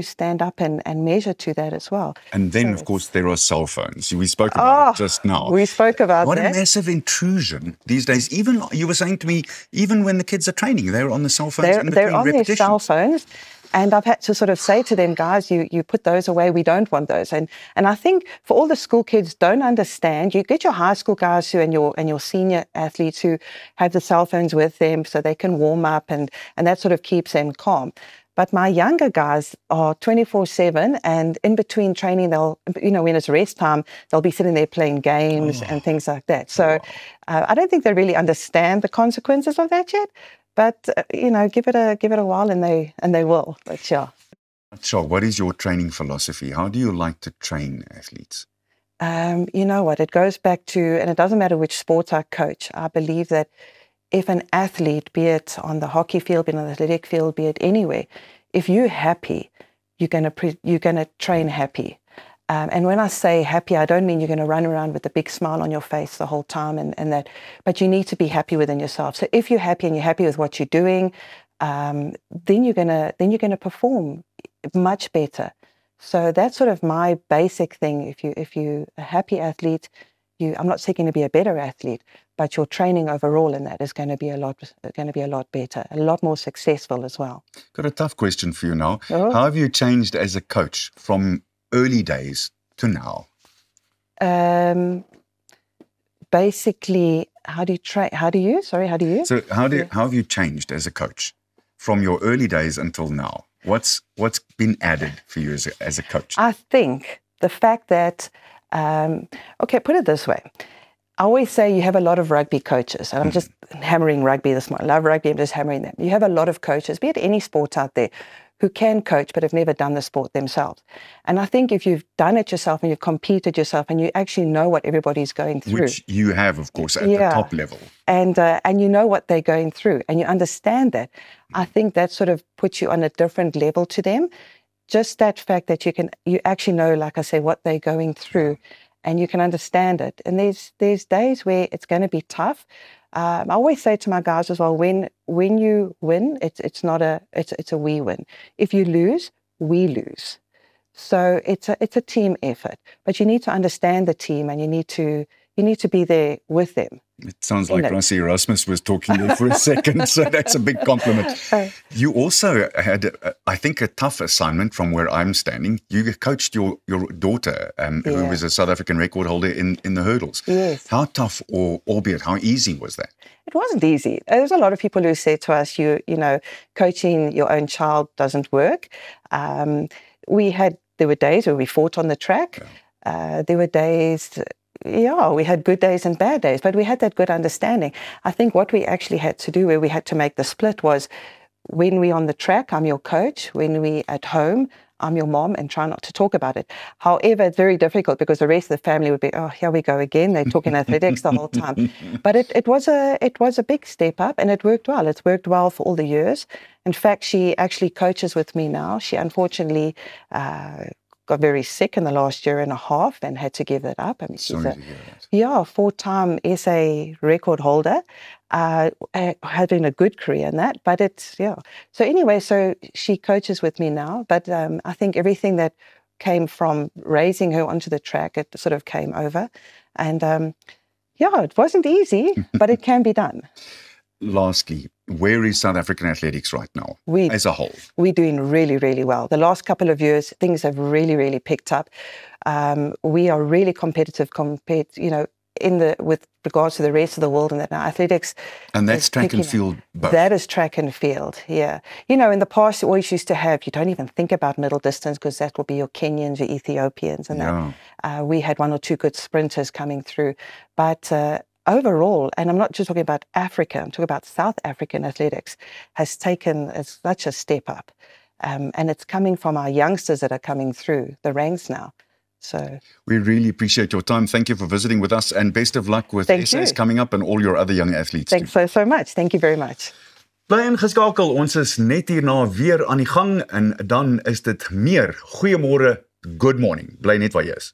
stand up and measure to that as well. And then, of course, there are cell phones. We spoke about it just now. We spoke about that. What a massive intrusion these days. Even, you were saying to me, even when the kids are training, they're on the cell phones. They're on their cell phones. And I've had to sort of say to them, guys, you put those away. We don't want those. And I think for all the school kids don't understand, you get your high school guys and your senior athletes who have the cell phones with them so they can warm up and that sort of keeps them calm. But my younger guys are 24/7, and in between training, they'll, when it's rest time, they'll be sitting there playing games and things like that. So I don't think they really understand the consequences of that yet. But give it a while, and they will. But sure. Sure. What is your training philosophy? How do you like to train athletes? You know what? It goes back to, and it doesn't matter which sports I coach. I believe that if an athlete, be it on the hockey field, be it on the athletic field, be it anywhere, if you're happy, you're gonna train happy. And when I say happy, I don't mean you're going to run around with a big smile on your face the whole time and that, but you need to be happy within yourself. So if you're happy and you're happy with what you're doing, then you're gonna perform much better. So that's sort of my basic thing. If you're a happy athlete, I'm not seeking to be a better athlete, but your training overall in that is going to be a lot better, a lot more successful as well. Got a tough question for you now. Oh. How have you changed as a coach from early days to now? Basically, how do you? So how have you changed as a coach from your early days until now? What's been added for you as a coach? I think the fact that, okay, put it this way. I always say you have a lot of rugby coaches, and I'm just hammering rugby this morning. I love rugby, I'm just hammering them. You have a lot of coaches, be it any sport out there, who can coach but have never done the sport themselves. And I think if you've done it yourself and you've competed yourself and you actually know what everybody's going through. Which you have, of course, at the top level. And you know what they're going through and you understand that, I think that sort of puts you on a different level to them. Just that fact that you actually know, like I say, what they're going through and you can understand it. And there's days where it's going to be tough. I always say to my guys as well, when you win, it's a we win. If you lose, we lose. So it's a team effort. But you need to understand the team and you need to be there with them. It sounds like Rassie Erasmus was talking there for a second, so that's a big compliment. You also had, I think, a tough assignment from where I'm standing. You coached your daughter, who was a South African record holder in the hurdles. Yes. How tough, or albeit how easy was that? It wasn't easy. There's a lot of people who said to us, you know, coaching your own child doesn't work. There were days where we fought on the track. There were days... Yeah, we had good days and bad days, but we had that good understanding. I think what we actually had to do, where we had to make the split, was when we're on the track, I'm your coach. When we're at home, I'm your mom, and try not to talk about it. However, it's very difficult because the rest of the family would be, oh, here we go again. They're talking athletics the whole time. But it was a big step up, and it worked well. It's worked well for all the years. In fact, she actually coaches with me now. She unfortunately got very sick in the last year and a half and had to give that up. I mean, she's a 4-time SA record holder, having a good career in that, but So anyway, so she coaches with me now, but I think everything that came from raising her onto the track, it sort of came over. And it wasn't easy, but it can be done. Lastly, where is South African athletics right now, as a whole? We're doing really, really well. The last couple of years, things have really, really picked up. We are really competitive compared, with regards to the rest of the world, and that now athletics. And that's track and field both. That is track and field, yeah. In the past, you always used to have, you don't even think about middle distance because that will be your Kenyans, your Ethiopians, and that. We had 1 or 2 good sprinters coming through, but overall, and I'm not just talking about Africa, I'm talking about South African athletics, has taken such a step up. And it's coming from our youngsters that are coming through the ranks now. So we really appreciate your time. Thank you for visiting with us, and best of luck with SA's coming up and all your other young athletes. Thanks so much. Thank you very much. Bly ingeskakel. Ons is net hierna weer aan die gang en dan is dit meer goeiemôre, good morning. Bly net waar jy is.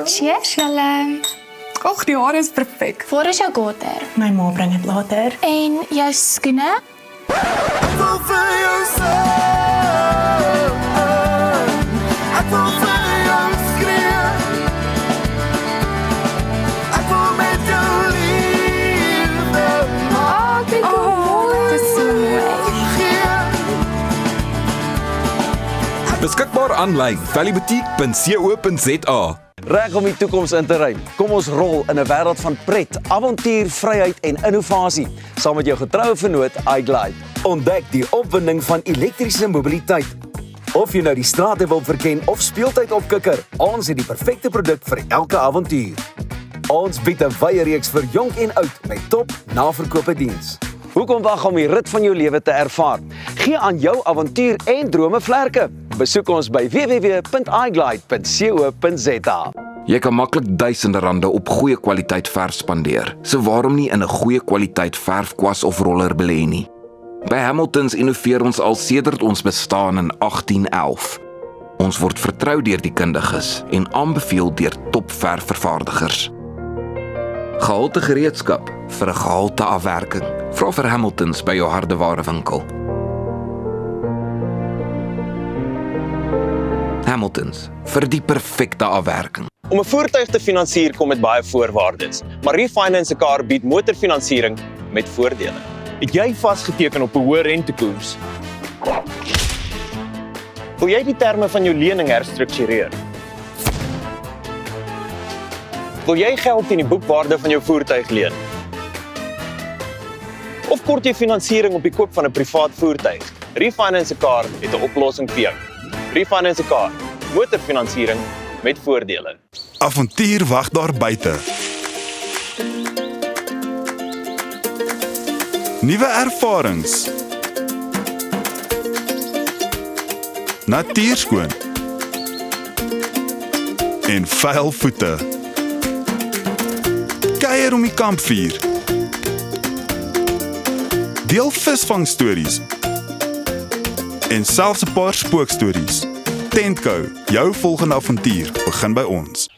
Cheers, julle. Och, die hare is perfek. Waar is jou gater? My ma bring dit later. En jou skoene? Beskikbaar aanlyn, valleyboutique.co.za. Reg om die toekoms in te ruim. Kom ons rol in 'n wêreld van pret, avontuur, vryheid en innovasie, saam met jou getroue vennoot iGlide. Ontdek die opwinding van elektriese mobiliteit. Of jy nou die strate wil verken of speeltyd opkikker, ons het die perfekte produk vir elke avontuur. Ons bied 'n wye reeks vir jonk en oud met top naverkope diens. Hoekom wag om die rit van jou lewe te ervaar? Gee aan jou avontuur en drome vlerke. Besoek ons by www.iglide.co.za. Jy kan maklik duisende rande op goeie kwaliteit verf spandeer. So waarom nie in 'n goeie kwaliteit verfkwas of roller belê nie? By Hamiltons innoveer ons al sedert ons bestaan in 1811. Ons word vertrou deur die kundiges en aanbeveel deur topverfvervaardigers. Gehalte gereedskap vir 'n gehalte afwerking. Vra vir Hamiltons by jou hardewarewinkel. Hamiltons vir die perfekte afwerking. Om 'n voertuig te finansier kom met baie voorwaardes, maar Refinance 'n Car bied motorfinansiering met voordele. Het jy vasgeteken op 'n hoë rentekoers? Wil jy die terme van jou lening herstruktureer? Wil jy geld teen die boekwaarde van jou voertuig leen? Of kort jy finansiering op die koop van 'n privaat voertuig? Refinance 'n Car het 'n oplossing vir jou. Refinance 'n Car, motorfinansiering met voordele. Avontuur wag daar buite. Nuwe ervarings. Natuurskoon. En vuil voete. Kuier om die kampvuur. Deel visvangstories. En selfs 'n paar spookstories. Tentco, jou volgende avontuur begin by ons.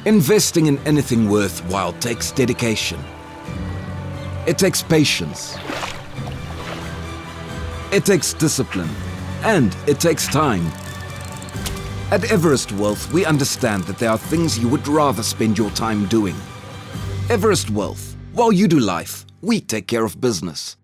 Investing in anything worthwhile takes dedication. It takes patience. It takes discipline. And it takes time. At Everest Wealth, we understand that there are things you would rather spend your time doing. Everest Wealth, while you do life, we take care of business.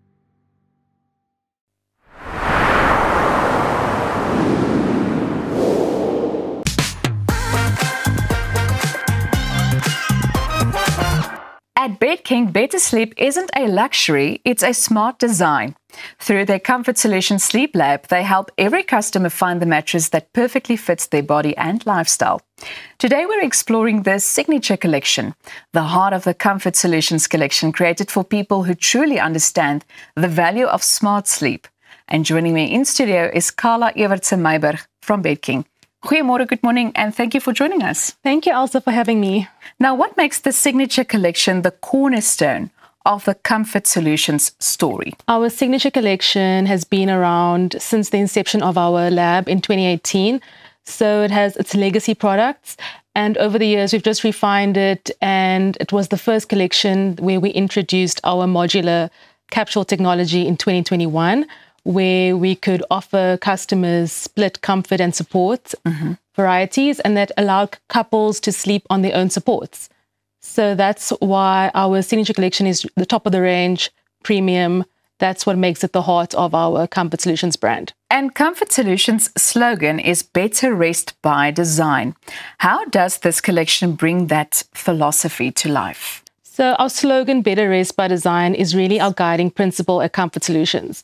At BedKing, better sleep isn't a luxury, it's a smart design. Through their Comfort Solutions Sleep Lab, they help every customer find the mattress that perfectly fits their body and lifestyle. Today we're exploring the Signature Collection, the heart of the Comfort Solutions collection created for people who truly understand the value of smart sleep. And joining me in studio is Carla Evertse-Meiberg from BedKing. Goeiemorgen, good morning, and thank you for joining us. Thank you, Elsa, for having me. Now, what makes the Signature Collection the cornerstone of the Comfort Solutions story? Our Signature Collection has been around since the inception of our lab in 2018. So it has its legacy products. And over the years, we've just refined it. And it was the first collection where we introduced our modular capsule technology in 2021, where we could offer customers split comfort and support varieties, and that allowed couples to sleep on their own supports. So that's why our Signature Collection is the top of the range, premium. That's what makes it the heart of our Comfort Solutions brand. And Comfort Solutions' slogan is Better Rest by Design. How does this collection bring that philosophy to life? So our slogan, Better Rest by Design, is really our guiding principle at Comfort Solutions.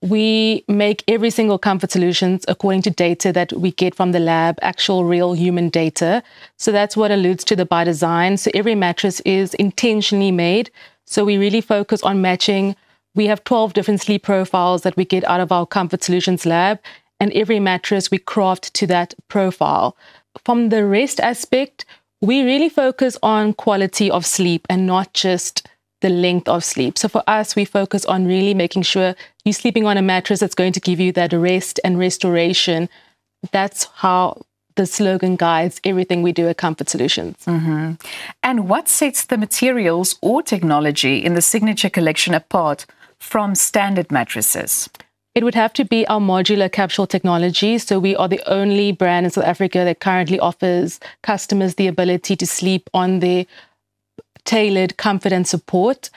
We make every single Comfort Solutions according to data that we get from the lab, actual real human data. So that's what alludes to the by design. So every mattress is intentionally made. So we really focus on matching. We have 12 different sleep profiles that we get out of our Comfort Solutions lab, and every mattress we craft to that profile. From the rest aspect, we really focus on quality of sleep and not just the length of sleep. So for us, we focus on really making sure you're sleeping on a mattress that's going to give you that rest and restoration. That's how the slogan guides everything we do at Comfort Solutions. And what sets the materials or technology in the Signature Collection apart from standard mattresses? It would have to be our modular capsule technology. So we are the only brand in South Africa that currently offers customers the ability to sleep on their tailored comfort and support.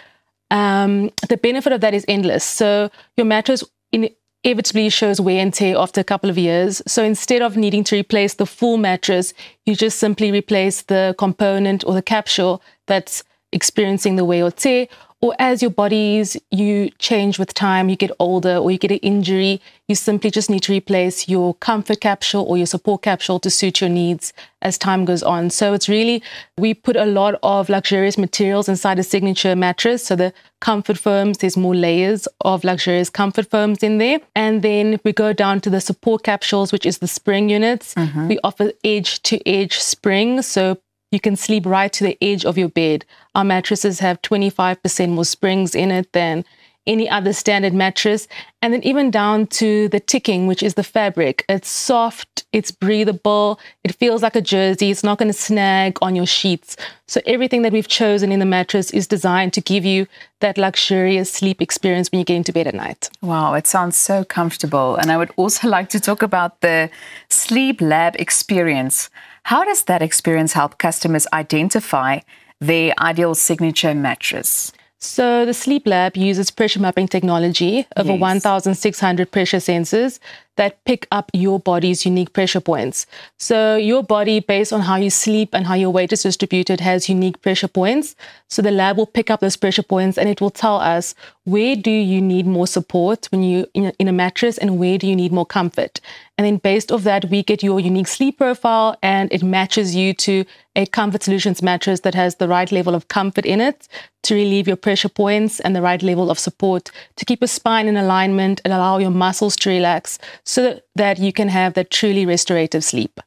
The benefit of that is endless. So your mattress inevitably shows wear and tear after a couple of years. So instead of needing to replace the full mattress, you just simply replace the component or the capsule that's experiencing the wear or tear. Or as your bodies, you change with time, you get older or you get an injury, you simply just need to replace your comfort capsule or your support capsule to suit your needs as time goes on. So it's really, we put a lot of luxurious materials inside a Signature mattress. So the comfort foams, there's more layers of luxurious comfort foams in there. And then if we go down to the support capsules, which is the spring units, we offer edge-to-edge springs. So you can sleep right to the edge of your bed. Our mattresses have 25% more springs in it than any other standard mattress. And then even down to the ticking, which is the fabric. It's soft, it's breathable, it feels like a jersey, it's not going to snag on your sheets. So everything that we've chosen in the mattress is designed to give you that luxurious sleep experience when you get into bed at night. Wow, it sounds so comfortable. And I would also like to talk about the Sleep Lab experience. How does that experience help customers identify their ideal signature mattress? So the Sleep Lab uses pressure mapping technology, over 1,600 pressure sensors that pick up your body's unique pressure points. So your body, based on how you sleep and how your weight is distributed, has unique pressure points. So the lab will pick up those pressure points and it will tell us, where do you need more support when you're in a mattress and where do you need more comfort? And then based off that, we get your unique sleep profile and it matches you to a Comfort Solutions mattress that has the right level of comfort in it to relieve your pressure points and the right level of support to keep your spine in alignment and allow your muscles to relax so that you can have that truly restorative sleep.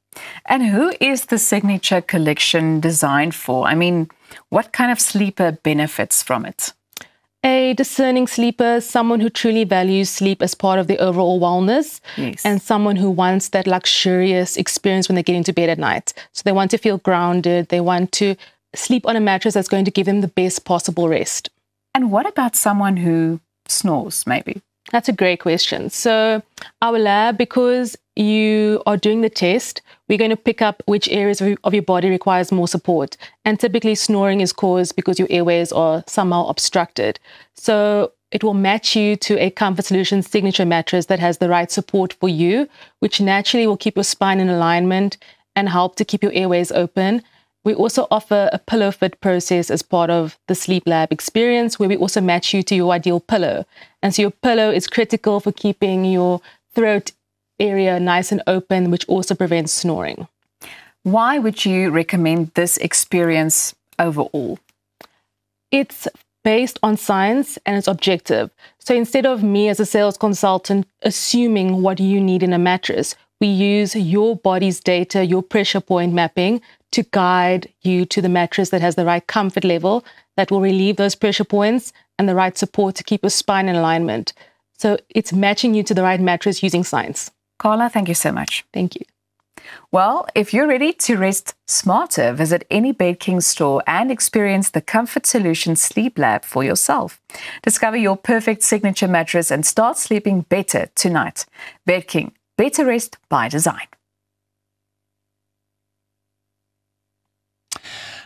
And who is the Signature Collection designed for? I mean, what kind of sleeper benefits from it? A discerning sleeper, someone who truly values sleep as part of their overall wellness, and someone who wants that luxurious experience when they get into bed at night. So they want to feel grounded, they want to sleep on a mattress that's going to give them the best possible rest. And what about someone who snores, maybe? That's a great question. So our lab, because you are doing the test, we're going to pick up which areas of your body requires more support. And typically snoring is caused because your airways are somehow obstructed. So it will match you to a Comfort Solutions signature mattress that has the right support for you, which naturally will keep your spine in alignment and help to keep your airways open. We also offer a pillow fit process as part of the Sleep Lab experience, where we also match you to your ideal pillow. And so your pillow is critical for keeping your throat area nice and open, which also prevents snoring. Why would you recommend this experience overall? It's based on science and it's objective. So instead of me as a sales consultant assuming what you need in a mattress, we use your body's data, your pressure point mapping, to guide you to the mattress that has the right comfort level, that will relieve those pressure points and the right support to keep your spine in alignment. So it's matching you to the right mattress using science. Carla, thank you so much. Thank you. Well, if you're ready to rest smarter, visit any Bed King store and experience the Comfort Solutions Sleep Lab for yourself. Discover your perfect signature mattress and start sleeping better tonight. Bed King, better rest by design.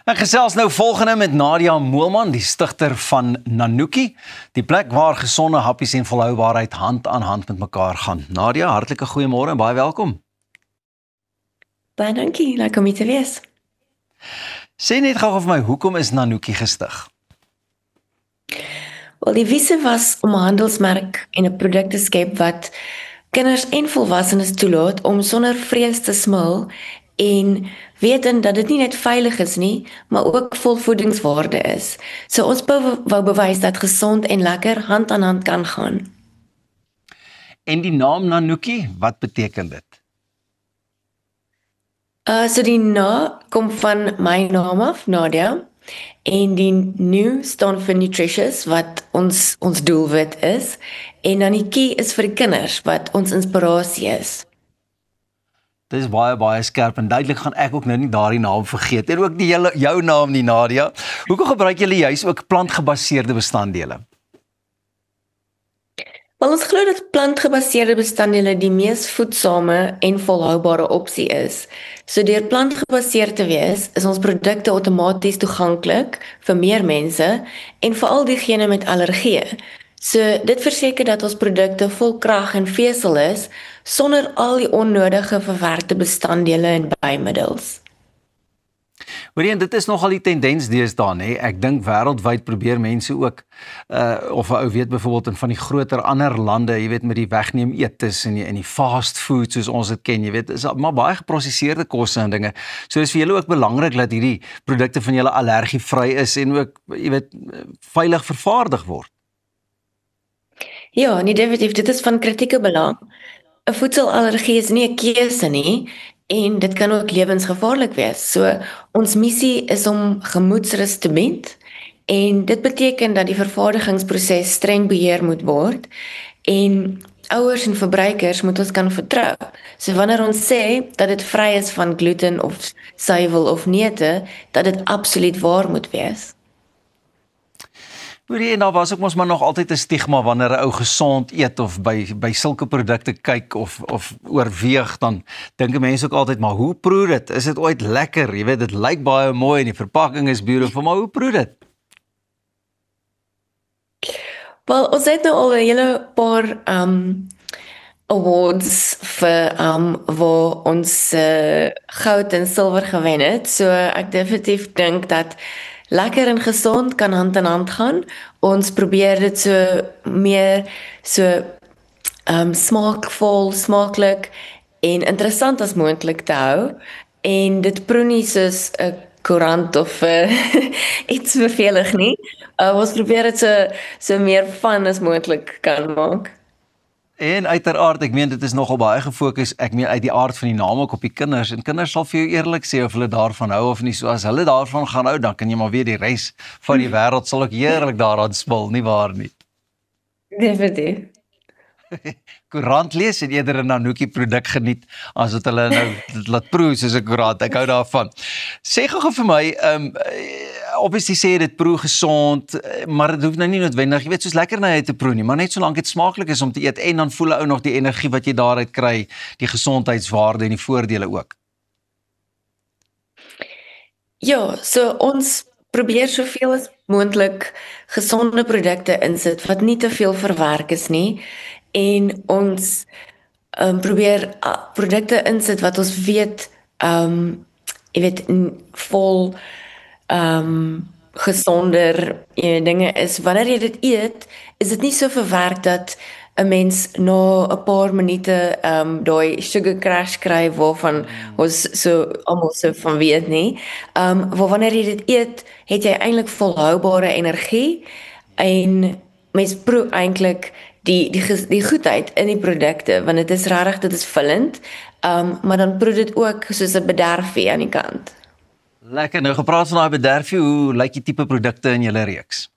Ek gesels nou volgende met Nadia Moelman, die stigter van Nanuki, die plek waar gesonde happies en volhoubaarheid hand aan hand met mekaar gaan. Nadia, hartlike goeiemôre en baie welkom. Baie dankie, lekker om hier te wees. Sê net gou vir my, hoekom is Nanuki gestig? Wel, die visie was om 'n handelsmerk en 'n produk te skep wat kinders en volwassenes toelaat om sonder vrees te smil en weten dat dit nie net veilig is nie, maar ook vol voedingswaarde is. So ons wou bewys dat gesond en lekker hand aan hand kan gaan. En die naam Nanuki, wat beteken dit? So die na kom van my naam af, Nadia, en die nu staan vir nutritious, wat ons doelwit is, en dan die key is vir die kinders, wat ons inspirasie is. Dit is baie skerp en duidelik gaan ek ook nou nie daardie naam vergeet. En ook die jou naam nie, Nadia. Hoekom gebruik julle juis ook plantgebaseerde bestanddele? Wel, ons glo dat plantgebaseerde bestanddele die mees voedsame en volhoubare opsie is. So deur plantgebaseerd te wees, is ons produkte outomaties toeganklik vir meer mense en veral diegene met allergieë. So dit verseker dat ons produkte vol krag en vesel is sonder al die onnodige verwerkte bestanddele en bymiddels. Hoorie, dit is nogal die tendens deesdae, nê? Ek dink wêreldwyd probeer mense ook of 'n ou weet byvoorbeeld in van die groter ander lande, jy weet met die wegneem eetes en die fast food soos ons dit ken, jy weet, is maar baie geprosesseerde kosse en dinge. So dis vir julle ook belangrik dat hierdie produkte van julle allergievry is en ook, jy weet, veilig vervaardig word. Ja, nee, definitief, dit is van kritieke belang. 'n Voedselallergie is nie 'n keuse nie en dit kan ook lewensgevaarlik wees. So ons missie is om gemoedsrus te bied En dit beteken dat die vervaardigingsproses streng beheer moet word en ouers en verbruikers moet ons kan vertrou. So wanneer ons sê dat dit vry is van gluten of suiwel of neute, dat dit absoluut waar moet wees. Hoorie, en daar was ook mos maar nog altyd 'n stigma wanneer 'n ou gesond eet of by sulke produkte kyk of oorweeg, dan dink mense ook altyd, maar hoe proe dit? Is dit ooit lekker? Jy weet, dit lyk baie mooi en die verpakking is beautiful, maar hoe proe dit? Wel, ons het nou al 'n hele paar awards vir waar ons goud en silwer gewen het. So ek definitief dink dat lekker en gesond kan hand in hand gaan. Ons probeer dit so meer so smaakvol, smaaklik en interessant as moontlik te hou. En dit proe nie soos 'n koerant of iets vervelig nie. Ons probeer dit so meer fun as moontlik kan maak. En uiteraard, ek meen dit is nogal baie gefokus, ek meen uit die aard van die naam ook op die kinders, en kinders sal vir jou eerlik sê of hulle daarvan hou of nie, so as hulle daarvan gaan hou, dan kan jy maar weer die res van die wêreld sal ook heerlik daaraan spil, nie waar nie? Definitief. Koerant lees en eerder 'n Nanuki produk geniet, as wat hulle nou laat proe soos 'n koerant, ek hou daarvan. Sê gou vir my, obviously sê dit proe gesond, maar dit hoef nou nie noodwendig, jy weet, soos lekkerny te proe nie, maar net solank dit smaaklik is om te eet, en dan voel 'n ou nog die energie wat jy daaruit kry, die gesondheidswaarde en die voordele ook. Ja, so ons probeer soveel as moontlik gesonde produkte insit, wat nie te veel verwerk is nie, en ons probeer produkte insit wat ons weet, jy weet, vol gesonder dinge is. Wanneer jy dit eet, is dit nie so verwerk dat 'n mens na 'n paar minute daai sugar crash kry waarvan ons so almal so van weet nie. Waar wanneer jy dit eet, het jy eintlik volhoubare energie en mens proe eintlik die goedheid in die produkte, want dit is regtig, dit is vullend, maar dan proe dit ook soos 'n bederfie aan die kant. Lekker, nou gepraat van daai bederfie, hoe lyk die tipe produkte in julle reeks?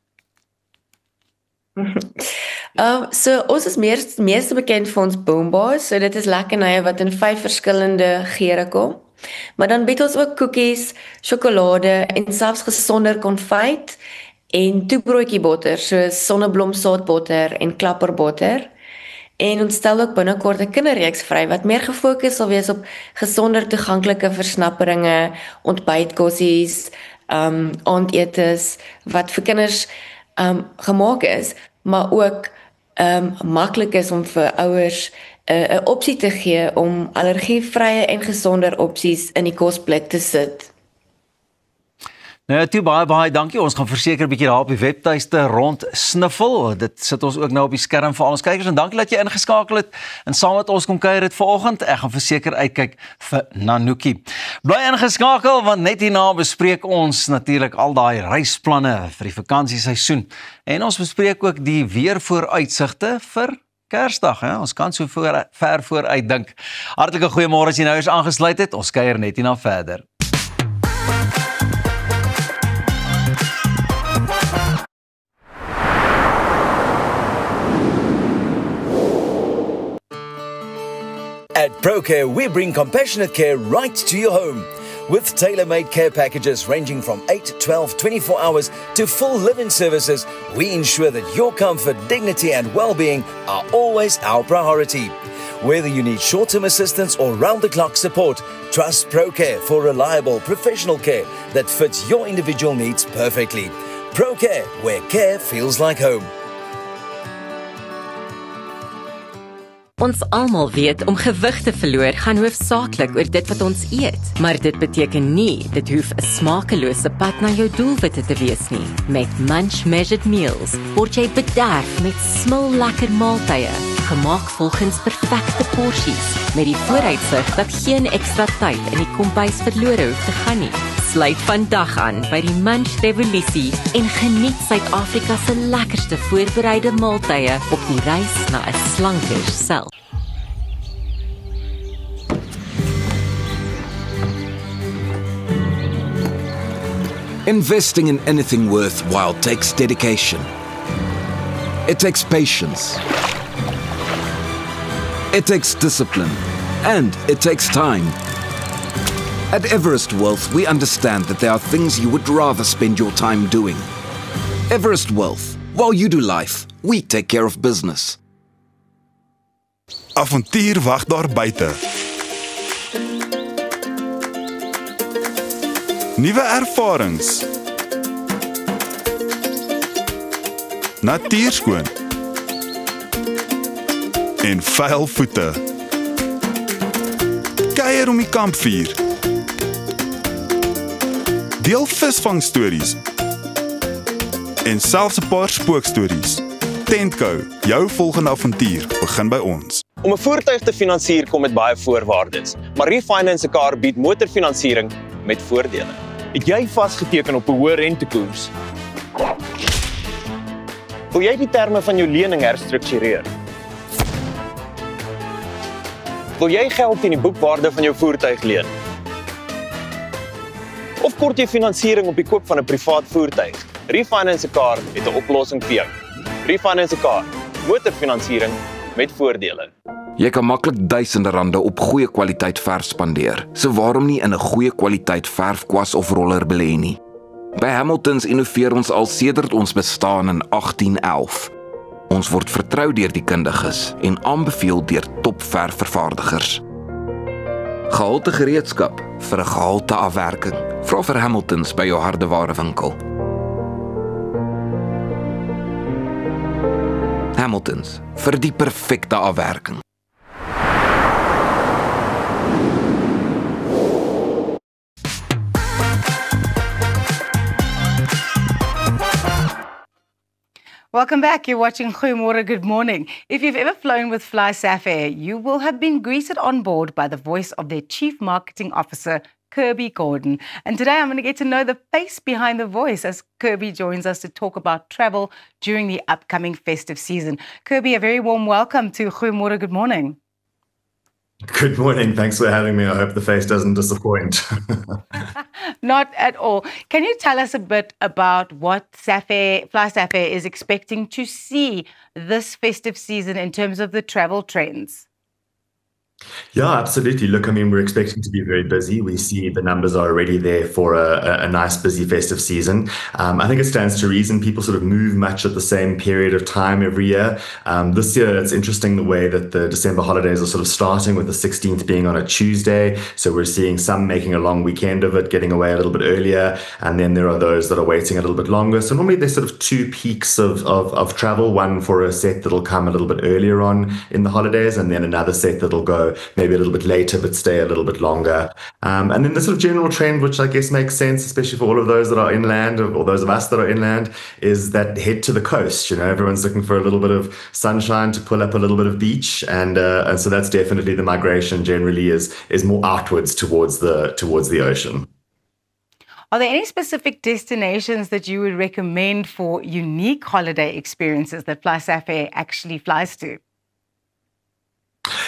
So ons is meeste bekend vir ons boombars, so dit is lekkernye wat in 5 verskillende geure kom. Maar dan bied ons ook koekies, sjokolade en selfs gesonder konfyt en toebroodjiebotter, soos sonneblomsaadbotter en klapperbotter. En ons stel ook binnekort 'n kinderreeks vry wat meer gefokus sal wees op gesonder toeganklike versnapperinge, ontbytkossies, aandetes wat vir kinders gemaak is, maar ook maklik is om vir ouers 'n opsie te gee om allergievrye en gesonder opsies in die kosblik te sit. Nou, toe baie dankie. Ons gaan verseker 'n bietjie daar op die webtuiste rond sniffel. Dit sit ons ook nou op die skerm vir al ons kykers en dankie dat jy ingeskakel het en saam met ons kom kuier dit vanoggend. Ek gaan verseker uitkyk vir Nanuki. Bly ingeskakel want net hierna bespreek ons natuurlik al daai reisplanne vir die vakansieseisoen en ons bespreek ook die weervooruitsigte vir Kersdag, hè? Ons kan so ver vooruit dink. Hartlike goeiemôre as jy nou eens aangesluit het. Ons kuier net hierna verder. At ProCare, we bring compassionate care right to your home. With tailor-made care packages ranging from 8, 12, 24 hours to full live-in services, we ensure that your comfort, dignity and well-being are always our priority. Whether you need short-term assistance or round-the-clock support, trust ProCare for reliable professional care that fits your individual needs perfectly. ProCare, where care feels like home. Ons almal weet om gewig te verloor gaan hoofsaaklik oor dit wat ons eet, maar dit beteken nie dit hoef 'n smakelose pad na jou doelwitte te wees nie. Met Munch Measured Meals word jy bederf met smil lekker maaltye, gemaak volgens perfekte porsies, met die vooruitsig dat geen ekstra tyd in die kombuis verlore hoef te gaan nie. Sluit vandag aan by die Munch Revolusie en geniet Suid-Afrika se lekkerste voorbereide maaltye op die reis na 'n slanker self. Investing in anything worthwhile takes dedication. It takes patience. It takes discipline. And it takes time. At Everest Wealth, we understand that there are things you would rather spend your time doing. Everest Wealth. While you do life, we take care of business. Avontuur wag daar buite. Nuwe ervarings. Natuurskoon. En vuil voete. Kuier om die kampvuur. Deel visvangstories. En selfs 'n paar spookstories. Tentco, jou volgende avontuur begin by ons. Om 'n voertuig te finansier kom met baie voorwaardes, maar Refinance 'n Car bied motorfinansiering met voordele. Het jy vasgeteken op 'n hoë rentekoers? Wil jy die terme van jou lening herstruktureer? Wil jy geld teen die boekwaarde van jou voertuig leen? Of kort jy finansiering op die koop van 'n privaat voertuig? Refinance 'n Car het 'n oplossing vir jou. Refinance 'n Car, motorfinansiering met voordele. Jy kan maklik duisende rande op goeie kwaliteit verf spandeer. So waarom nie in 'n goeie kwaliteit verfkwas of roller belê nie? By Hamiltons innoveer ons al sedert ons bestaan in 1811. Ons word vertrou deur die kundiges en aanbeveel deur topverfvervaardigers. Gehalte gereedskap vir 'n gehalte afwerking. Vra vir Hamiltons by jou hardewarewinkel. Hamiltons, vir die perfekte afwerking. Welcome back. You're watching Goeiemorgen, Good Morning. If you've ever flown with Fly Safair, you will have been greeted on board by the voice of their Chief Marketing Officer, Kirby Gordon. And today I'm going to get to know the face behind the voice as Kirby joins us to talk about travel during the upcoming festive season. Kirby, a very warm welcome to Goeiemorgen, Good Morning. Good morning. Thanks for having me. I hope the face doesn't disappoint. Not at all. Can you tell us a bit about what Fly Safair is expecting to see this festive season in terms of the travel trends? Yeah, absolutely. Look, I mean, we're expecting to be very busy. We see the numbers are already there for a nice, busy festive season. I think it stands to reason people sort of move much at the same period of time every year. This year, it's interesting the way that the December holidays are sort of starting with the 16th being on a Tuesday. So we're seeing some making a long weekend of it, getting away a little bit earlier. And then there are those that are waiting a little bit longer. So normally there's sort of two peaks of travel, one for a set that'll come a little bit earlier on in the holidays, and then another set that'll go maybe a little bit later, but stay a little bit longer. And then the sort of general trend, which I guess makes sense, especially for all of those that are inland, or those of us that are inland, is that head to the coast. You know, everyone's looking for a little bit of sunshine to pull up a little bit of beach. And so that's definitely the migration generally is more outwards towards the ocean. Are there any specific destinations that you would recommend for unique holiday experiences that Fly Safair actually flies to?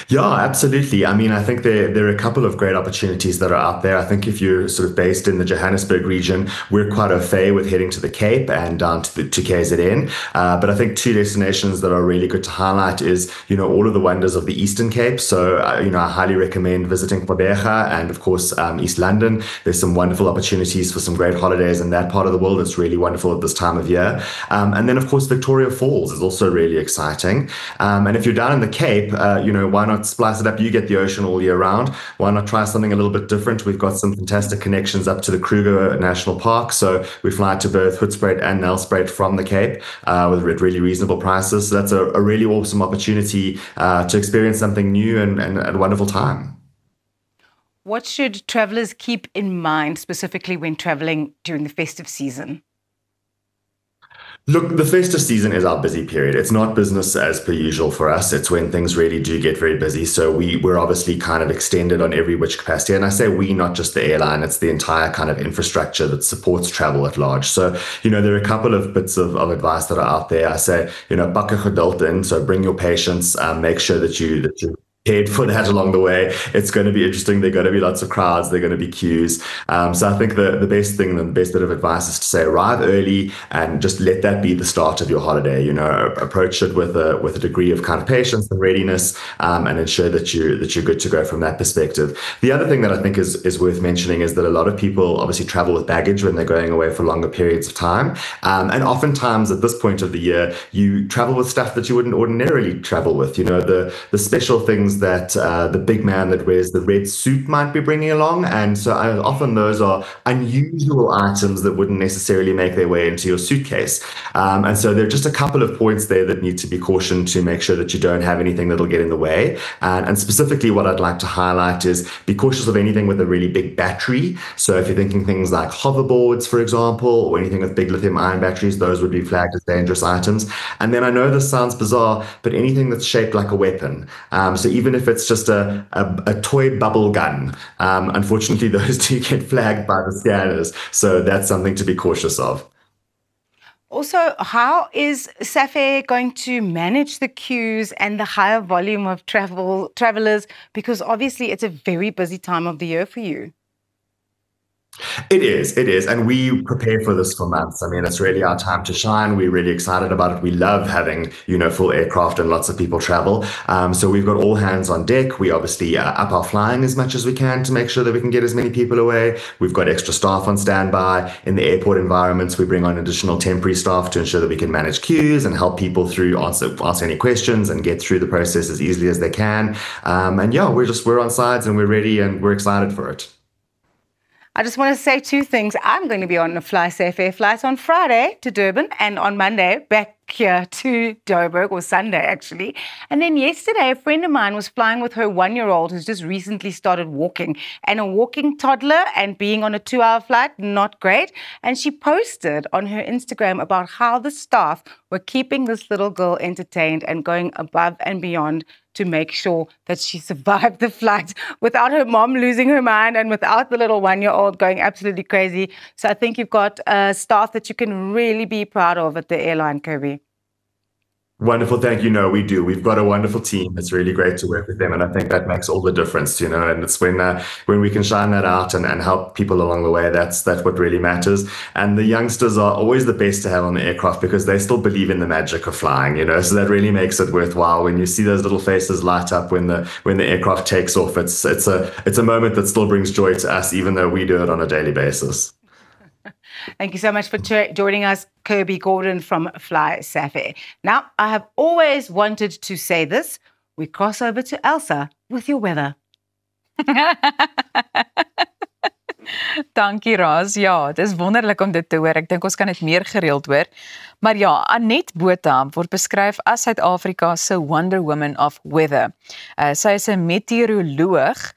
Yeah, absolutely. I mean, I think there are a couple of great opportunities that are out there. I think if you're sort of based in the Johannesburg region, we're quite au fait with heading to the Cape and down to KZN. But I think two destinations that are really good to highlight is, you know, all of the wonders of the Eastern Cape. So, you know, I highly recommend visiting Gqeberha and, of course, East London. There's some wonderful opportunities for some great holidays in that part of the world. It's really wonderful at this time of year. And then, of course, Victoria Falls is also really exciting. And if you're down in the Cape, you know, why not splice it up? You get the ocean all year round. Why not try something a little bit different? We've got some fantastic connections up to the Kruger National Park. So we fly to both Hoedspruit and Nelspruit from the Cape with really reasonable prices. So that's a really awesome opportunity to experience something new and a wonderful time. What should travelers keep in mind specifically when traveling during the festive season? Look, the festive season is our busy period. It's not business as per usual for us. It's when things really do get very busy. So we're obviously kind of extended on every which capacity. And I say we, not just the airline, it's the entire kind of infrastructure that supports travel at large. So, you know, there are a couple of bits of advice that are out there. I say, you know, bakke geduld in. So bring your patience, make sure that you prepared for that along the way. It's going to be interesting. There are going to be lots of crowds. There are going to be queues. So I think the best thing, the best bit of advice is to say arrive early and just let that be the start of your holiday. You know, approach it with a degree of kind of patience and readiness, and ensure that you're good to go from that perspective. The other thing that I think is worth mentioning is that a lot of people obviously travel with baggage when they're going away for longer periods of time, and oftentimes at this point of the year you travel with stuff that you wouldn't ordinarily travel with. You know, the special things that the big man that wears the red suit might be bringing along. And so often those are unusual items that wouldn't necessarily make their way into your suitcase. And so there are just a couple of points there that need to be cautioned to make sure that you don't have anything that'll get in the way. And specifically what I'd like to highlight is be cautious of anything with a really big battery. So if you're thinking things like hoverboards, for example, or anything with big lithium-ion batteries, those would be flagged as dangerous items. And then I know this sounds bizarre, but anything that's shaped like a weapon. So even if it's just a toy bubble gun, unfortunately, those do get flagged by the scanners. So that's something to be cautious of. Also, how is SAFE going to manage the queues and the higher volume of travelers? Because obviously it's a very busy time of the year for you. It is. And we prepare for this for months. I mean, it's really our time to shine. We're really excited about it. We love having, full aircraft and lots of people travel. So we've got all hands on deck. We obviously up our flying as much as we can to make sure that we can get as many people away. We've got extra staff on standby. In the airport environments, we bring on additional temporary staff to ensure that we can manage queues and help people through, answer any questions and get through the process as easily as they can. We're on sides and we're ready and we're excited for it. I just want to say two things. I'm going to be on a FlySafe flight on Friday to Durban and on Monday back here to Joburg, or Sunday actually. And then yesterday, a friend of mine was flying with her 1-year-old who's just recently started walking, and a walking toddler, and being on a 2-hour flight, not great. And she posted on her Instagram about how the staff were keeping this little girl entertained and going above and beyond to make sure that she survived the flight without her mom losing her mind and without the little 1-year-old going absolutely crazy. So I think you've got staff that you can really be proud of at the airline, Kirby. Wonderful. Thank you. No, we do. We've got a wonderful team. It's really great to work with them. And I think that makes all the difference, and it's when we can shine that out and help people along the way, that's what really matters. And the youngsters are always the best to have on the aircraft because they still believe in the magic of flying, so that really makes it worthwhile. When you see those little faces light up when the aircraft takes off, it's a moment that still brings joy to us, even though we do it on a daily basis. Thank you so much for joining us, Kirby Gordon from FlySafe. Now, I have always wanted to say this. We cross over to Elsa with your weather. Dankie Ras. Ja, dis wonderlik om dit te hoor. Ek dink ons kan dit meer gereeld hoor. Maar ja, Annette Botha word beskryf as Suid-Afrika se Wonder Woman of Weather. Sy is 'n meteoroloog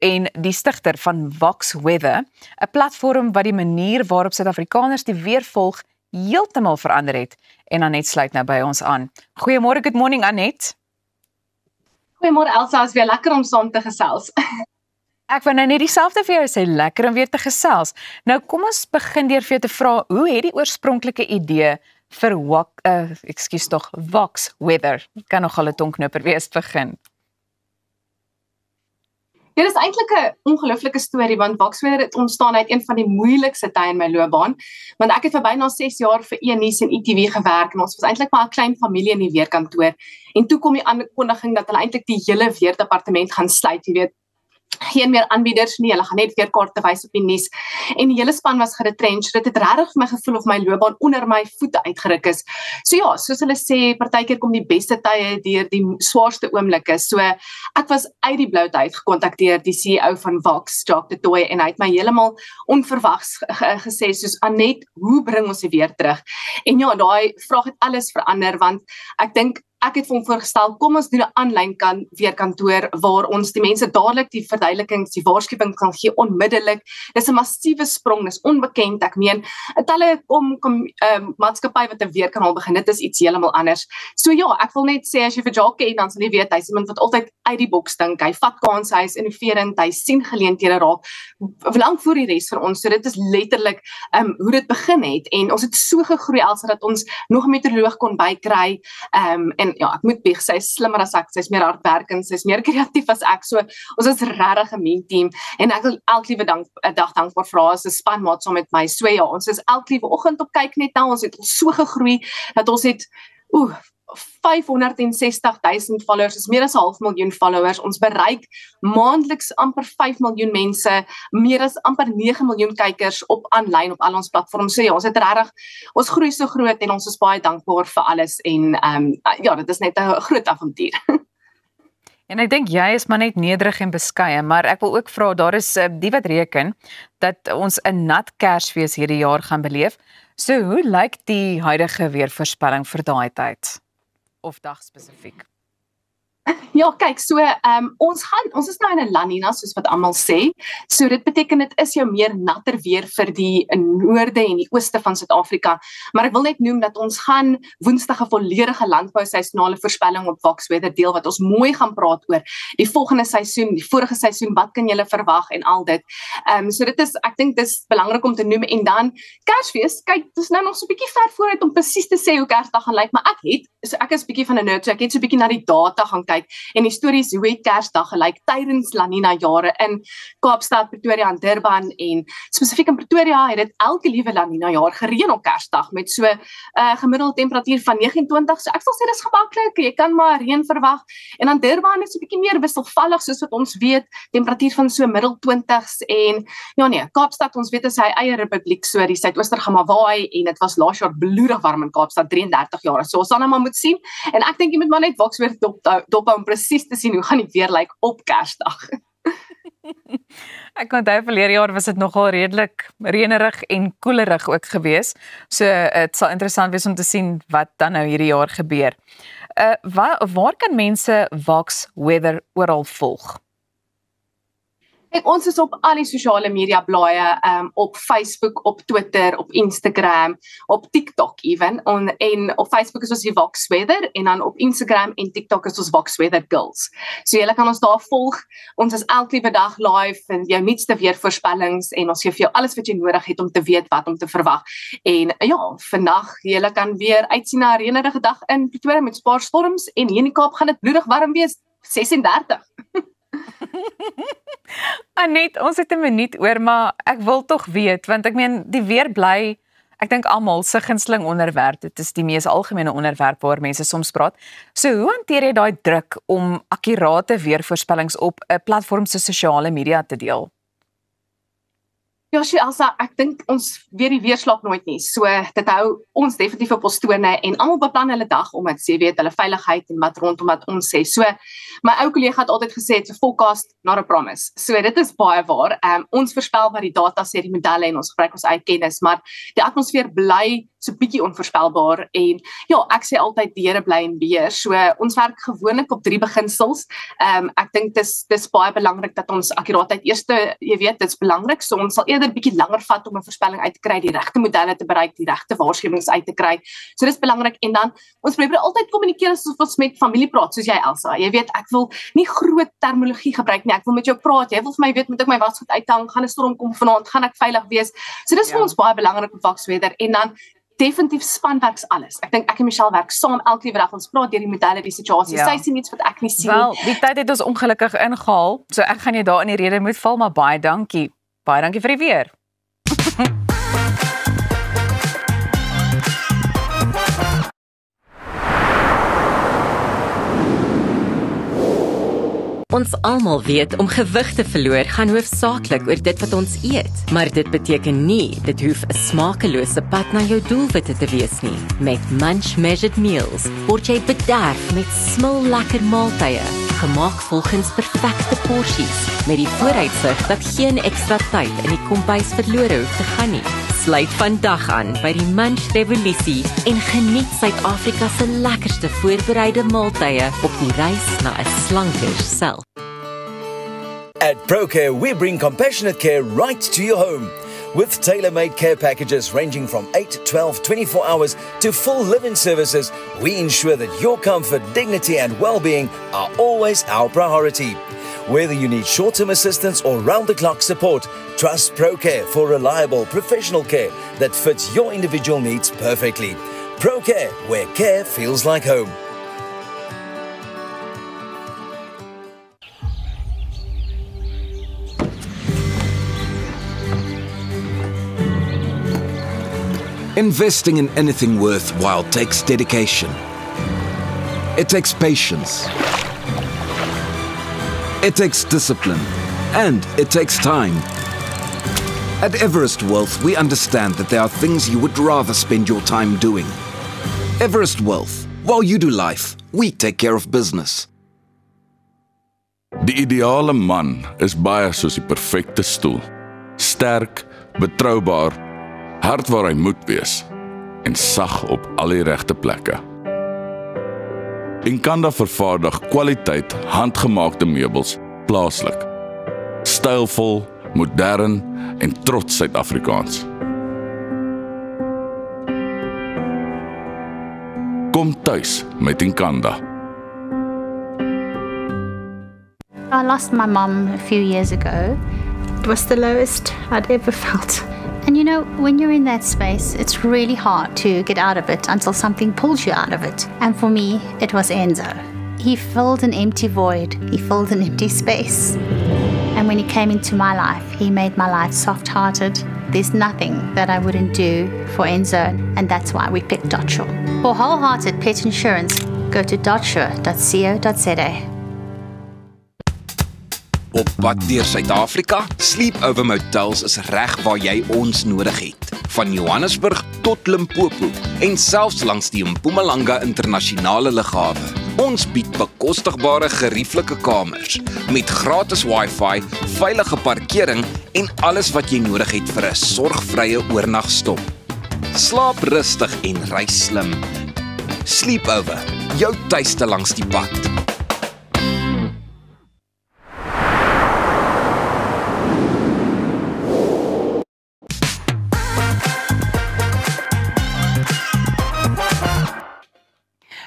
en die stigter van Vox Weather, 'n platform wat die manier waarop Suid-Afrikaners die weer volg heeltemal verander het. En Annette sluit nou by ons aan. Goeiemôre, good morning Annette. Goeiemôre Elsa, is weer lekker om saam te gesels. Ek wil nou net dieselfde vir jou sê, lekker om weer te gesels. Nou kom ons begin deur vir jou te vra, hoe het die oorspronklike idee vir Vox Weather, kan nogal 'n tongknipper wees, begin? Dit is eintlik 'n ongelooflike storie, want Vox Weather het ontstaan uit een van die moeilikste tye in my loopbaan, want ek het vir byna 6 jaar vir E-nuus en ETV gewerk en ons was eintlik maar 'n klein familie in die weerkantoor. En toe kom die aankondiging dat hulle eintlik die hele weerdepartement gaan sluit, jy weet. Geen meer aanbieders nie, hulle gaan net weerkaarte wys op die nuus. En die hele span was geretrench. Dit het regtig vir my gevoel of my loopbaan onder my voete uitgeruk is. So ja, soos hulle sê, partykeer kom die beste tye deur die swaarste oomblikke. So ek was uit die blou uit gekontakteer die CEO van Vox, Jacques de Tooy, en hy het my heeltemal onverwags gesê, soos Annette, hoe bring ons die weer terug? En ja, daai vraag het alles verander, want ek het vir hom voorgestel, kom ons doen 'n aanlyn weerkantoor waar ons die mense dadelik die verduidelikings, die waarskuwing kan gee onmiddellik. Dis 'n massiewe sprong, dis onbekend. Ek meen, talle maatskappy wat 'n weerkanaal begin, dit is iets heeltemal anders. So ja, ek wil net sê as jy vir Jacques ken, dan sal jy weet hy's iemand wat altyd uit die boks dink. Hy vat kansse, hy is innoverend, hy sien geleenthede raak lank voor die res van ons. So dit is letterlik hoe dit begin het en ons het so gegroei Elsa dat ons nog 'n meteoroloog kon bykry en en ja, ek moet bieg, sy is slimmer as ek, sy is meer hardwerkend, sy is meer kreatief as ek, so ons is regtig 'n meme-team, en ek wil elke liewe dag dankbaar vir haar as 'n spanmaat saam met my, so ja, ons is elke liewe oggend op kyk net nou, ons het so gegroei, dat ons het, 560,000 followers, is meer as 500,000 followers, ons bereik maandeliks amper 5 miljoen mense, meer as amper 9 miljoen kykers op aanlyn op al ons platforms, so ja, ons het regtig, ons groei so groot en ons is baie dankbaar vir alles en ja, dit is net 'n groot avontuur. En ek dink jy is maar net nederig en beskeie, maar ek wil ook vra, daar is die wat reken dat ons 'n nat Kersfees hierdie jaar gaan beleef. So hoe lyk die huidige weervoorspelling vir daai tyd? Of dag spesifiek? Ja, kyk, so ons is nou in 'n La Nina, soos wat almal sê. So dit beteken dit is jou meer natter weer vir die noorde en die ooste van Suid-Afrika. Maar ek wil net noem dat ons gaan Woensdag 'n volledige landbouseisonale voorspelling op Vox Weather deel wat ons mooi gaan praat oor die volgende seisoen, die vorige seisoen, wat kan julle verwag en al dit. So dit is, ek dink dis belangrik om te noem, en dan Kersfees, kyk, dis nou nog so 'n bietjie ver vooruit om presies te sê hoe Kersdag gaan lyk, maar ek is 'n bietjie van 'n nerd, so ek het so 'n bietjie na die data gaan kyk en histories hoe het Kersdag gelyk tydens La Nina jare in Kaapstad, Pretoria en Durban, en spesifiek in Pretoria het dit elke liewe La Nina jaar gereën op Kersdag met so 'n gemiddelde temperatuur van 29, so ek sal sê dis gemaklik, jy kan maar reën verwag, en dan Durban is 'n bietjie meer wisselvallig soos wat ons weet, temperatuur van so middel 20s, en ja nee, Kaapstad, ons weet is sy eie republiek, so die suidooster gaan maar waai, en dit was laas jaar bloedig warm in Kaapstad, 33 jaar, so ons sal nou maar moet sien, en ek dink jy moet maar net Vox weer dophou om presies te sien hoe gaan die weer lyk op Kersdag. Ek onthou verlede jaar was dit nogal redelik reënerig en koelerig ook gewees. So dit sal interessant wees om te sien wat dan nou hierdie jaar gebeur. Waar kan mense Vox Weather oral volg? Kijk, ons is op al die sosiale media blaaie, op Facebook, op Twitter, op Instagram, op TikTok even, en op Facebook is ons die Vox Weather, en dan op Instagram en TikTok is ons Vox Weather Girls. So julle kan ons daar volg, ons is elke liewe dag live, en jou nuutste weervoorspellings, en ons gee vir jou alles wat jy nodig het om te weet wat om te verwag. En ja, vandag, julle kan weer uitsien na 'n reënerige dag in Pretoria met 'n paar storms, en hier in die Kaap gaan dit bloedig warm wees, 36. Anet, ons het 'n minuut oor, maar ek wil tog weet, want ek meen, die weer bly, ek dink almal se gunsteling onderwerp, dit is die mees algemene onderwerp waar mense soms praat. So hoe hanteer jy daai druk om akkurate weervoorspellings op 'n platform so sosiale media te deel? Ja, Elsa, ek dink ons weer die weerslaap nooit nie. So dit hou ons definitief op ons tone, en almal beplan hulle dag om dit sê, weet hulle veiligheid en wat rondom wat ons sê. So my ou kollega het altyd gesê, it's a forecast, not a promise. So dit is baie waar. Ons voorspel wat die data sê, die modelle, en ons gebruik ons eie kennis, maar die atmosfeer bly so bietjie onvoorspelbaar, en ja, ek sê altyd die Here bly en beheer. So ons werk gewoonlik op 3 beginsels. Ek dink dis baie belangrik dat ons akkuraatheid eerste, jy weet, dit's belangrik, so ons sal eerder bietjie langer vat om 'n voorspelling uit te kry, die regte modelle te bereik, die regte waarskuwings uit te kry. So dis belangrik, en dan ons probeer altyd kommunikeer asof ons met familie praat, soos jy Elsa. Jy weet, ek wil nie groot terminologie gebruik nie. Ek wil met jou praat. Jy wil vir my weet, moet ek my wasgoed uithang, gaan 'n storm kom vanaand, gaan ek veilig wees. So dis vir ons baie belangrik op Vox Weather, en dan definitief spanwerks alles. Ek dink ek en Michelle werk saam elke liewe dag, ons praat deur die modelle, die situasie. Sy sien iets wat ek nie sien nie. Wel, die tyd het ons ongelukkig ingehaal, so ek gaan jou daar in die rede moet val, maar baie dankie. Baie dankie vir die weer. Ons almal weet om gewig te verloor gaan hoofsaaklik oor dit wat ons eet, maar dit beteken nie dit hoef 'n smakelose pad na jou doelwitte te wees nie. Met Munch Measured Meals word jy bederf met smil lekker maaltye, gemaak volgens perfekte porsies, met die vooruitsig dat geen ekstra tyd in die kombuis verlore hoef te gaan nie. Sluit vandag aan by die Munch Revolusie en geniet Suid-Afrika se lekkerste voorbereide maaltye op die reis na 'n slanker self. At ProCare, we bring compassionate care right to your home. With tailor-made care packages ranging from 8, 12, 24 hours to full live-in services, we ensure that your comfort, dignity and well-being are always our priority. Whether you need short-term assistance or round-the-clock support, trust ProCare for reliable, professional care that fits your individual needs perfectly. ProCare, where care feels like home. Investing in anything worthwhile takes dedication. It takes patience. It takes discipline. And it takes time. At Everest Wealth, we understand that there are things you would rather spend your time doing. Everest Wealth. While you do life, we take care of business. Die ideale man is baie soos die perfekte stoel. Sterk, betroubaar, hard waar hy moet wees en sag op al die regte plekke. Inkanda vervaardig kwaliteit handgemaakte meubels plaaslik. Stylvol, modern en trots Suid-Afrikaans. Kom tuis met Inkanda. I lost my mum a few years ago. It was the lowest I'd ever felt. And you know, when you're in that space, it's really hard to get out of it until something pulls you out of it. And for me, it was Enzo. He filled an empty void. He filled an empty space. And when he came into my life, he made my life soft-hearted. There's nothing that I wouldn't do for Enzo, and that's why we picked Dotsure. For wholehearted pet insurance, go to dotsure.co.za. Op pad deur Suid-Afrika, Sleepover Motels is reg waar jy ons nodig het. Van Johannesburg tot Limpopo en selfs langs die Mpumalanga internasionale lughawe. Ons bied bekostigbare gerieflike kamers met gratis Wi-Fi, veilige parkering en alles wat jy nodig het vir 'n sorgvrye oornagstop. Slaap rustig en reis slim. Sleepover, jou tuiste langs die pad.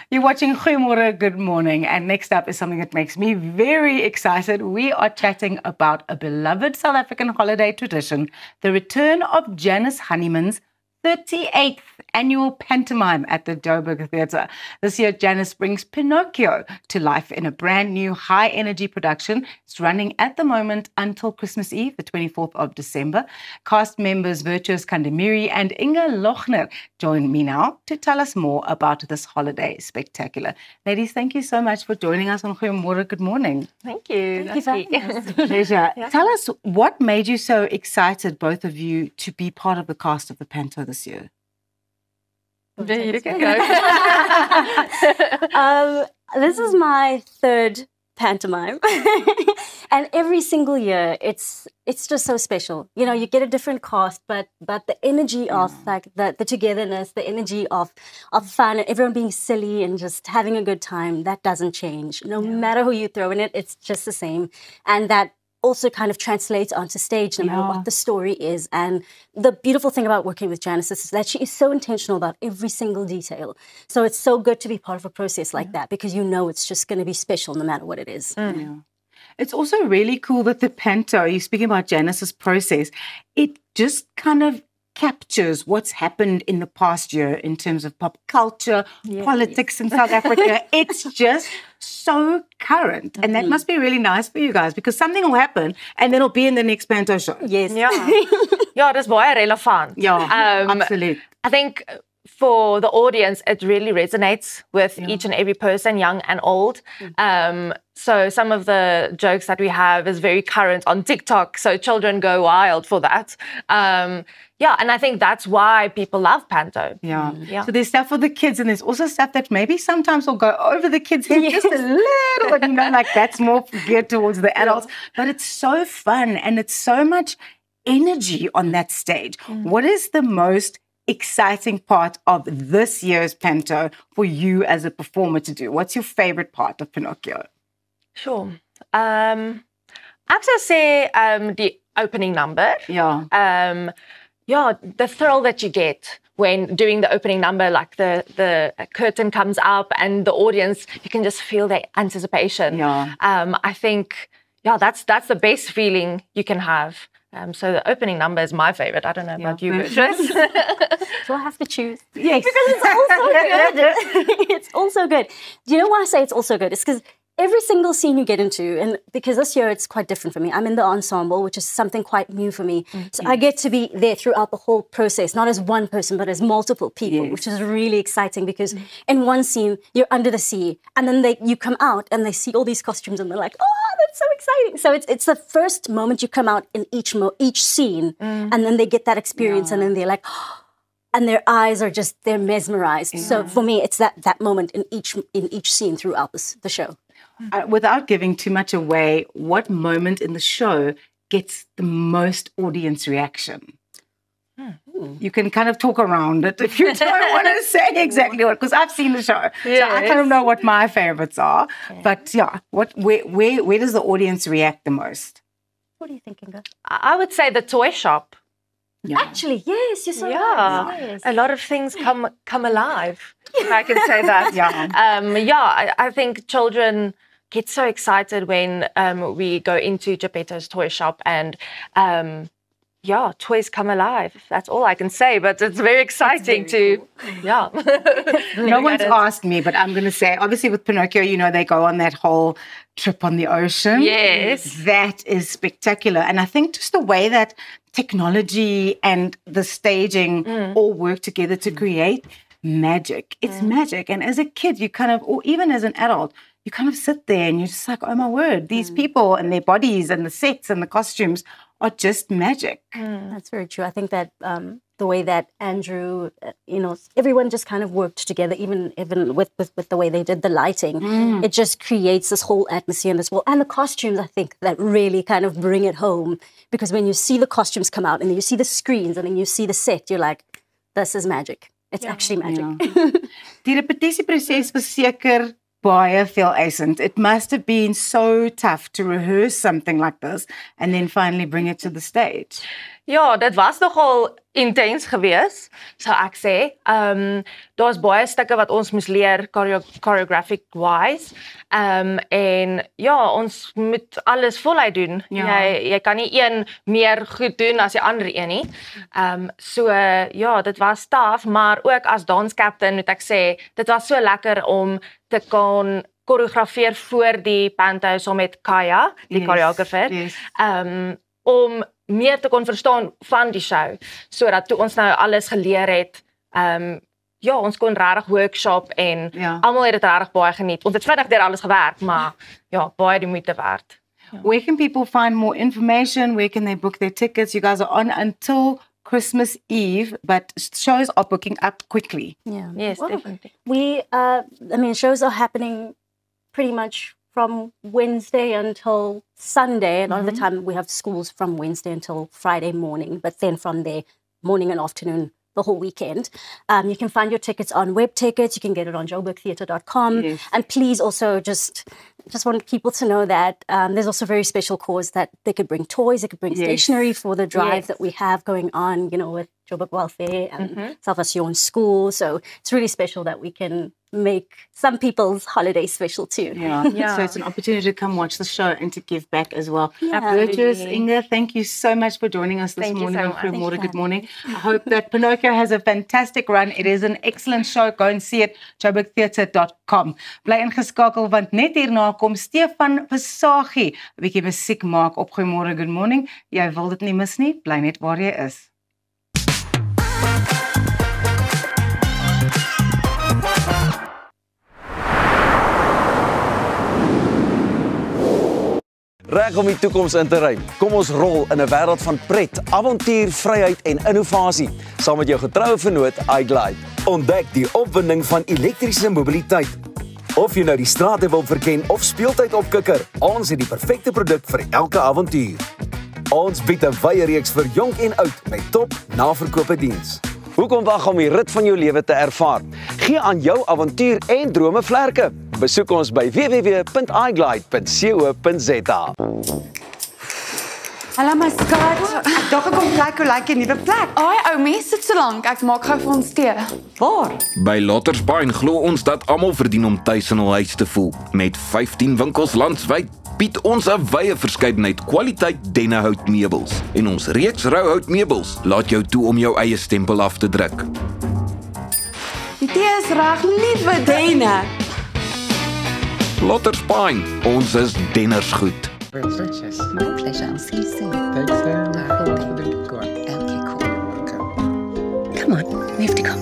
You're watching Goeiemorgen, Good Morning, and next up is something that makes me very excited. We are chatting about a beloved South African holiday tradition, the return of Janice Honeyman's 38th annual pantomime at the Joburg Theatre. This year, Janice brings Pinocchio to life in a brand new high-energy production. It's running at the moment until Christmas Eve, the 24th of December. Cast members Virtuous Kandemiri and Inga Lochner join me now to tell us more about this holiday spectacular. Ladies, thank you so much for joining us on Goeiemorgen, Good Morning. Thank you. Thank you for having us. Pleasure. Yeah. Tell us, what made you so excited, both of you, to be part of the cast of the Panto this year? You can go. This is my third pantomime, and every single year it's just so special. You know, you get a different cast, but the energy of like the togetherness, the energy of fun, and everyone being silly and just having a good time, that doesn't change. No matter who you throw in it, it's just the same, and that also kind of translates onto stage no matter what the story is. And the beautiful thing about working with Janice is that she is so intentional about every single detail. So it's so good to be part of a process like that, because you know it's just going to be special no matter what it is. Yeah. It's also really cool that the Panto, you're speaking about Janice's process, it just kind of captures what's happened in the past year in terms of pop culture, politics in South Africa. It's just so current. And that must be really nice for you guys, because something will happen and then it'll be in the next Panto show. Yes. Ja, dis baie relevant. Yeah, absolutely. I think for the audience, it really resonates with each and every person, young and old. So some of the jokes that we have is very current on TikTok, so children go wild for that. And I think that's why people love Panto. Yeah. So there's stuff for the kids, and there's also stuff that maybe sometimes will go over the kids' head just a little bit, you know, like that's more geared towards the adults. But it's so fun, and it's so much energy on that stage. What is the most exciting part of this year's Panto for you as a performer to do? What's your favorite part of Pinocchio? Sure. I have to say the opening number. The thrill that you get when doing the opening number, like the curtain comes up and the audience, you can just feel the anticipation. I think, that's the best feeling you can have. So the opening number is my favorite. I don't know about you, Beatrice. Do I have to choose? Yes. Because it's also good. It's also good. Do you know why I say it's also good? It's because every single scene you get into, and because this year it's quite different for me. I'm in the ensemble, which is something quite new for me. So I get to be there throughout the whole process, not as one person, but as multiple people, which is really exciting because in one scene, you're under the sea, and then you come out and they see all these costumes and they're like, oh, that's so exciting. So it's the first moment you come out in each scene, and then they get that experience, and then they're like, oh, and their eyes are just, they're mesmerized. So for me, it's that moment in each scene throughout the show. Without giving too much away, what moment in the show gets the most audience reaction? You can kind of talk around it if you don't want to say exactly what, because I've seen the show. So I kind of know what my favorites are. But yeah, where does the audience react the most? What do you think, Inga? I would say the toy shop. Yeah. Actually, yes, you're so right. Yes. A lot of things come alive, if I can say that. I think children get so excited when we go into Geppetto's toy shop and toys come alive. That's all I can say, but it's very exciting No one's asked me, but I'm going to say, obviously with Pinocchio, they go on that whole trip on the ocean. Yes. That is spectacular. And I think just the way that technology and the staging all work together to create magic. It's magic. And as a kid, you kind of, or even as an adult, you kind of sit there and you're just like, oh my word, these people and their bodies and the sets and the costumes are just magic. That's very true. I think that the way that Andrew, everyone just kind of worked together, even with the way they did the lighting. It just creates this whole atmosphere in this world. And the costumes, I think, that really kind of bring it home. Because when you see the costumes come out and then you see the screens and then you see the set, you're like, this is magic. It's actually magic. Die repetisieproses was seker baie veeleisend. It must have been so tough to rehearse something like this and then finally bring it to the stage. Ja, dit was nogal intens geweest, sou ek sê. Daar's baie stukke wat ons moes leer choreographic wise. En ons moet alles voluit doen. Jy kan nie een meer goed doen as die ander een nie. Dit was tough, maar ook as dance captain moet ek sê, dit was so lekker om te kan choreografeer voor die panto saam met Kaya, die choreographer. Om meer te kon verstaan van die show, sodat toe ons nou alles geleer het, ons kon regtig workshop en almal het dit regtig baie geniet. Ons het vinnig deur alles gewerk, maar baie die moeite werd. Where can people find more information? Where can they book their tickets? You guys are on until Christmas Eve, but shows are booking up quickly. Yes, definitely. Shows are happening pretty much from Wednesday until Sunday. A lot of the time we have schools from Wednesday until Friday morning, but then from there, morning and afternoon, the whole weekend. You can find your tickets on web tickets. You can get it on joburgtheatre.com. And please also just want people to know that there's also a very special cause that they could bring toys, they could bring stationery for the drive that we have going on, with Joburg Welfare and Salvation School. So it's really special that we can make some people's holiday special too. So it's an opportunity to come watch the show and to give back as well. Virtuous, Inga, thank you so much for joining us this morning on Goeiemorgen, Good Morning. I hope that Pinocchio has a fantastic run. It is an excellent show. Go and see it, joburgtheatre.com. Bly ingeskakel want net hierna kom Stefan Versaagie 'n bietjie musiek maak op Goeiemorgen, Good Morning. Jy wil dit nie mis nie. Bly net waar jy is. Reg om die toekoms in te ry. Kom ons rol in 'n wêreld van pret, avontuur, vryheid en innovasie, saam met jou getroue vennoot iGlide. Ontdek die opwinding van elektriese mobiliteit. Of jy nou die strate wil verken of speeltyd opkikker, ons het die perfekte produk vir elke avontuur. Ons bied 'n wye reeks vir jonk en oud met top naverkope diens. Hoekom wag om die rit van jou lewe te ervaar? Gee aan jou avontuur en drome vlerke. Besoek ons by www.iglide.co.za. Hallo my skat. Ek dink ek kom kyk hoe lyk 'n nuwe plek. Ai, ou mens sit so lank. Ek maak gou vir ons tee. Waar? By Lottersbaai glo ons dat almal verdien om tuis in hul huis te voel. Met 15 winkels landwyd bied ons 'n wye verskeidenheid kwaliteit dennehout meubels. En ons reeks rouhout meubels laat jou toe om jou eie stempel af te druk. Die tee is reg, liewe Denne. Lotterspine, ons is denners goed. Delicious. My pleasure. I'll see you soon. Thanks, Sam. Okay, cool. Come on, we have to go.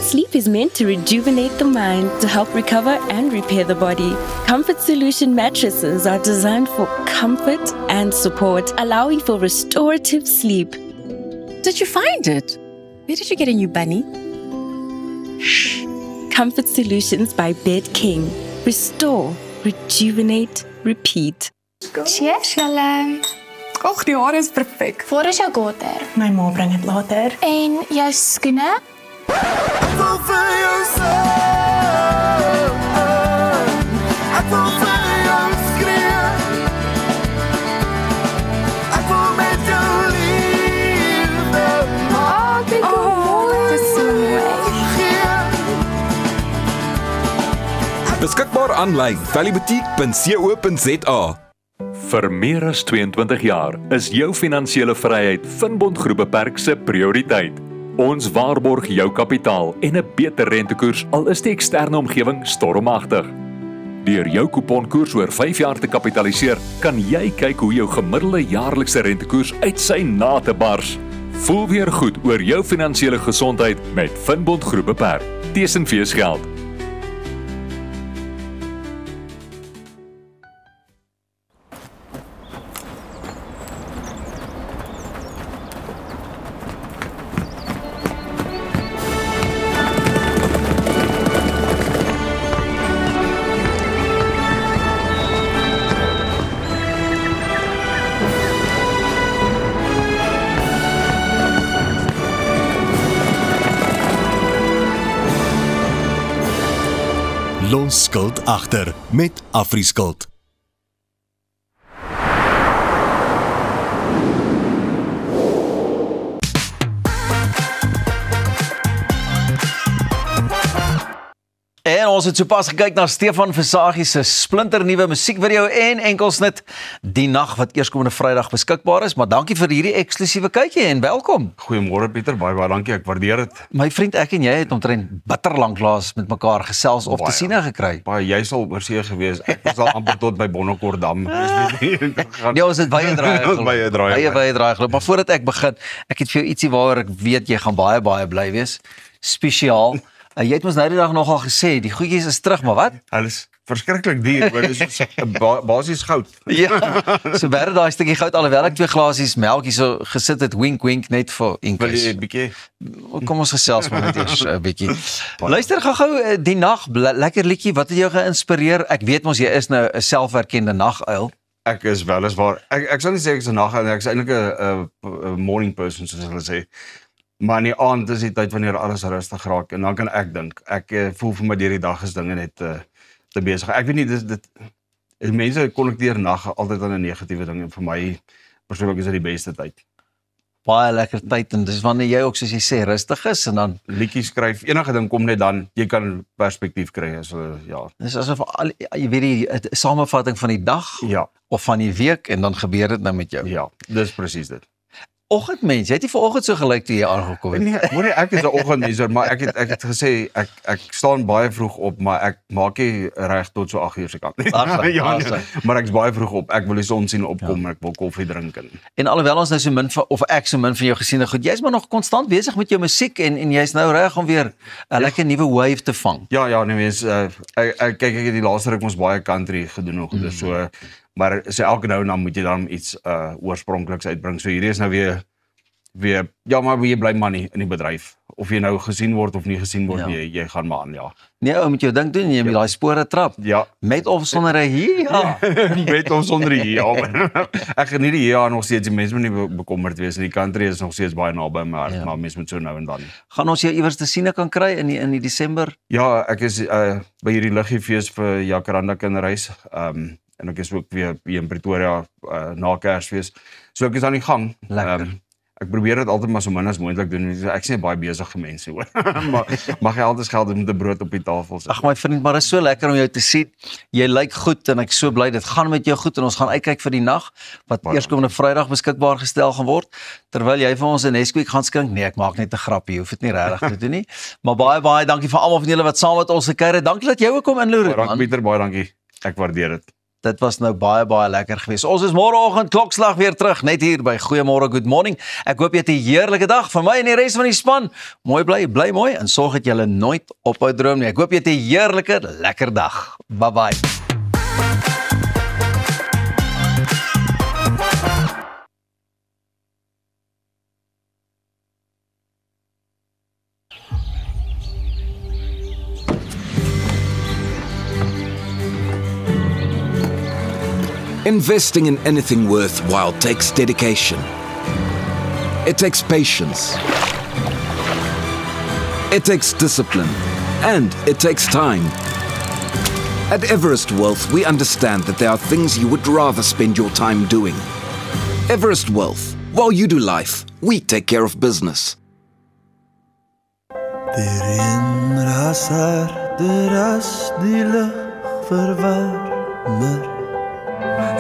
Sleep is meant to rejuvenate the mind, to help recover and repair the body. Comfort Solution mattresses are designed for comfort and support, allowing for restorative sleep. Did you find it? Where did you get a new bunny? Shh. Comfort Solutions by Bed King. Restore, rejuvenate, repeat. Cheers, julle. Och, die hare is perfek. Waar is jou gater? My ma bring dit later. En jou skoene? Beskikbaar aanlyn, valleyboutique.co.za. Vir meer as 22 jaar is jou finansiële vryheid Finbond Groep Beperk se prioriteit. Ons waarborg jou kapitaal en 'n beter rentekoers al is die eksterne omgewing stormagtig. Deur jou kuponkoers oor 5 jaar te kapitaliseer, kan jy kyk hoe jou gemiddelde jaarlikse rentekoers uit sy nate bars. Voel weer goed oor jou finansiële gesondheid met Finbond Groep Beperk. Tesenfees geld. Los skuld agter met Afriskuld. En ons het sopas gekyk na Stefan Versagie se splinternuwe musiekvideo en enkelsnit Die Nag wat eerskomende Vrydag beskikbaar is, maar dankie vir hierdie eksklusiewe kykie en welkom. Goeiemôre Pieter, baie dankie, ek waardeer dit. My vriend, ek en jy het omtrent bitter lank laas met mekaar gesels of te sien gekry. Baie, jy sal oorsee gewees. Ek was al amper tot by Bonnekordam. Ja, ons het baie draai. Maar voordat ek begin, ek het vir jou ietsie waaroor ek weet jy gaan baie bly wees. Spesiaal. Jy het ons nou die dag nogal gesê, die goedjies is terug, maar wat? Hulle is verskriklik duur, maar dit is basies goud. Ja, so werd daai stukkie goud, alhoewel ek 2 glasies melk hier so gesit het, wink net vir Inkus. Wil jy 'n bietjie? Kom ons gesels maar net eers 'n bietjie. Luister gou Die Nag, lekker liedjie, wat het jou geïnspireer? Ek weet mos jy is nou 'n selfverkende naguil. Ek is weliswaar, ek sal nie sê ek is 'n naguil, ek is eintlik 'n morning person, soos hulle sê. Maar in die aand is die tyd wanneer alles rustig raak en dan kan ek dink. Ek voel vir my deur die dag is dinge net te besig. Ek weet nie, dit mense konnekteer nag altyd aan 'n negatiewe ding en vir my persoonlik is dit die beste tyd. Baie lekker tyd en dis wanneer jy ook soos jy sê rustig is en dan liedjies skryf. Enige ding kom net dan jy kan perspektief kry so ja. Dis asof jy weet die samevatting van die dag of van die week en dan gebeur dit nou met jou. Ja, dis presies dit. Oggendmens, jy het nie vanoggend so gelyk toe jy aangekom het. Nee, moenie ek is 'n oggendmens, maar ek het gesê ek staan baie vroeg op, maar ek maak nie reg tot so 8 uur se kant. Maar ek's baie vroeg op. Ek wil die son sien opkom en ek wil koffie drink en alhoewel ons nou so min of ek so min van jou gesien het, goed, jy's maar nog konstant besig met jou musiek en jy's nou reg om weer 'n lekker nuwe wave te vang. Ja, nee mens, ek kyk ek het die laaste ruk ons baie country gedoen nog, so maar so elke nou en dan moet jy dan iets oorspronkliks uitbring. So hierdie is nou weer ja, maar jy bly maar nie in die bedryf. Of jy nou gesien word of nie gesien word, jy gaan maar aan, ja. Nee, ou moet jou ding doen, jy moet daai spore trap. Ja. Met of sonder 'n ja. Met of sonder 'n ja. Ek geniet die ja nog steeds. Die mense moet nie bekommerd wees. Die country is nog steeds baie naby my, maar mense moet so nou en dan. Gaan ons jou iewers te sien kan kry in die Desember? Ja, ek is by hierdie liggiefees vir Jacaranda Kinderhuis. En ek is ook weer in Pretoria na Kersfees. So ek is aan die gang. Lekker. Ek probeer dit altyd maar so min as moontlik doen. Ek is nie 'n baie besige mens nie, hoor. Maar mag jy altyd geld met 'n brood op die tafel sit. Ag my vriend, maar dit is so lekker om jou te sien. Jy lyk goed en ek is so bly dit gaan met jou goed en ons gaan uitkyk vir die nag wat eerskomende Vrydag beskikbaar gestel gaan word. Terwyl jy vir ons 'n Nesquik gaan skink. Nee, ek maak net 'n grappie. Jy hoef dit nie regtig te doen nie. Maar baie dankie vir almal van julle wat saam met ons gekuier het. Dankie dat jy ook kom inloer het, man. Dankie Pieter, baie dankie. Ek waardeer dit. Dit was nou baie lekker geweest. Ons is môreoggend klokslag weer terug, net hier by Goeiemôre Good Morning. Ek hoop jy het 'n heerlike dag. Vir my en die res van die span, mooi bly mooi en sorg dat jy nooit ophou droom nie. Ek hoop jy het 'n heerlike, lekker dag. Bye. Investing in anything worthwhile takes dedication. It takes patience. It takes discipline. And it takes time. At Everest Wealth, we understand that there are things you would rather spend your time doing. Everest Wealth. While you do life, we take care of business. Die lug verwarmer.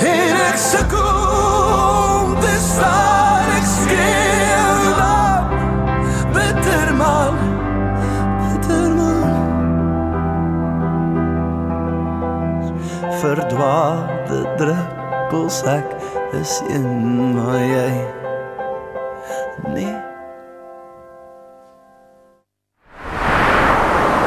En ek sukkel om te staan, ek skreeu dan bitter man. Verdwaalde druppels, ek is een, maar jy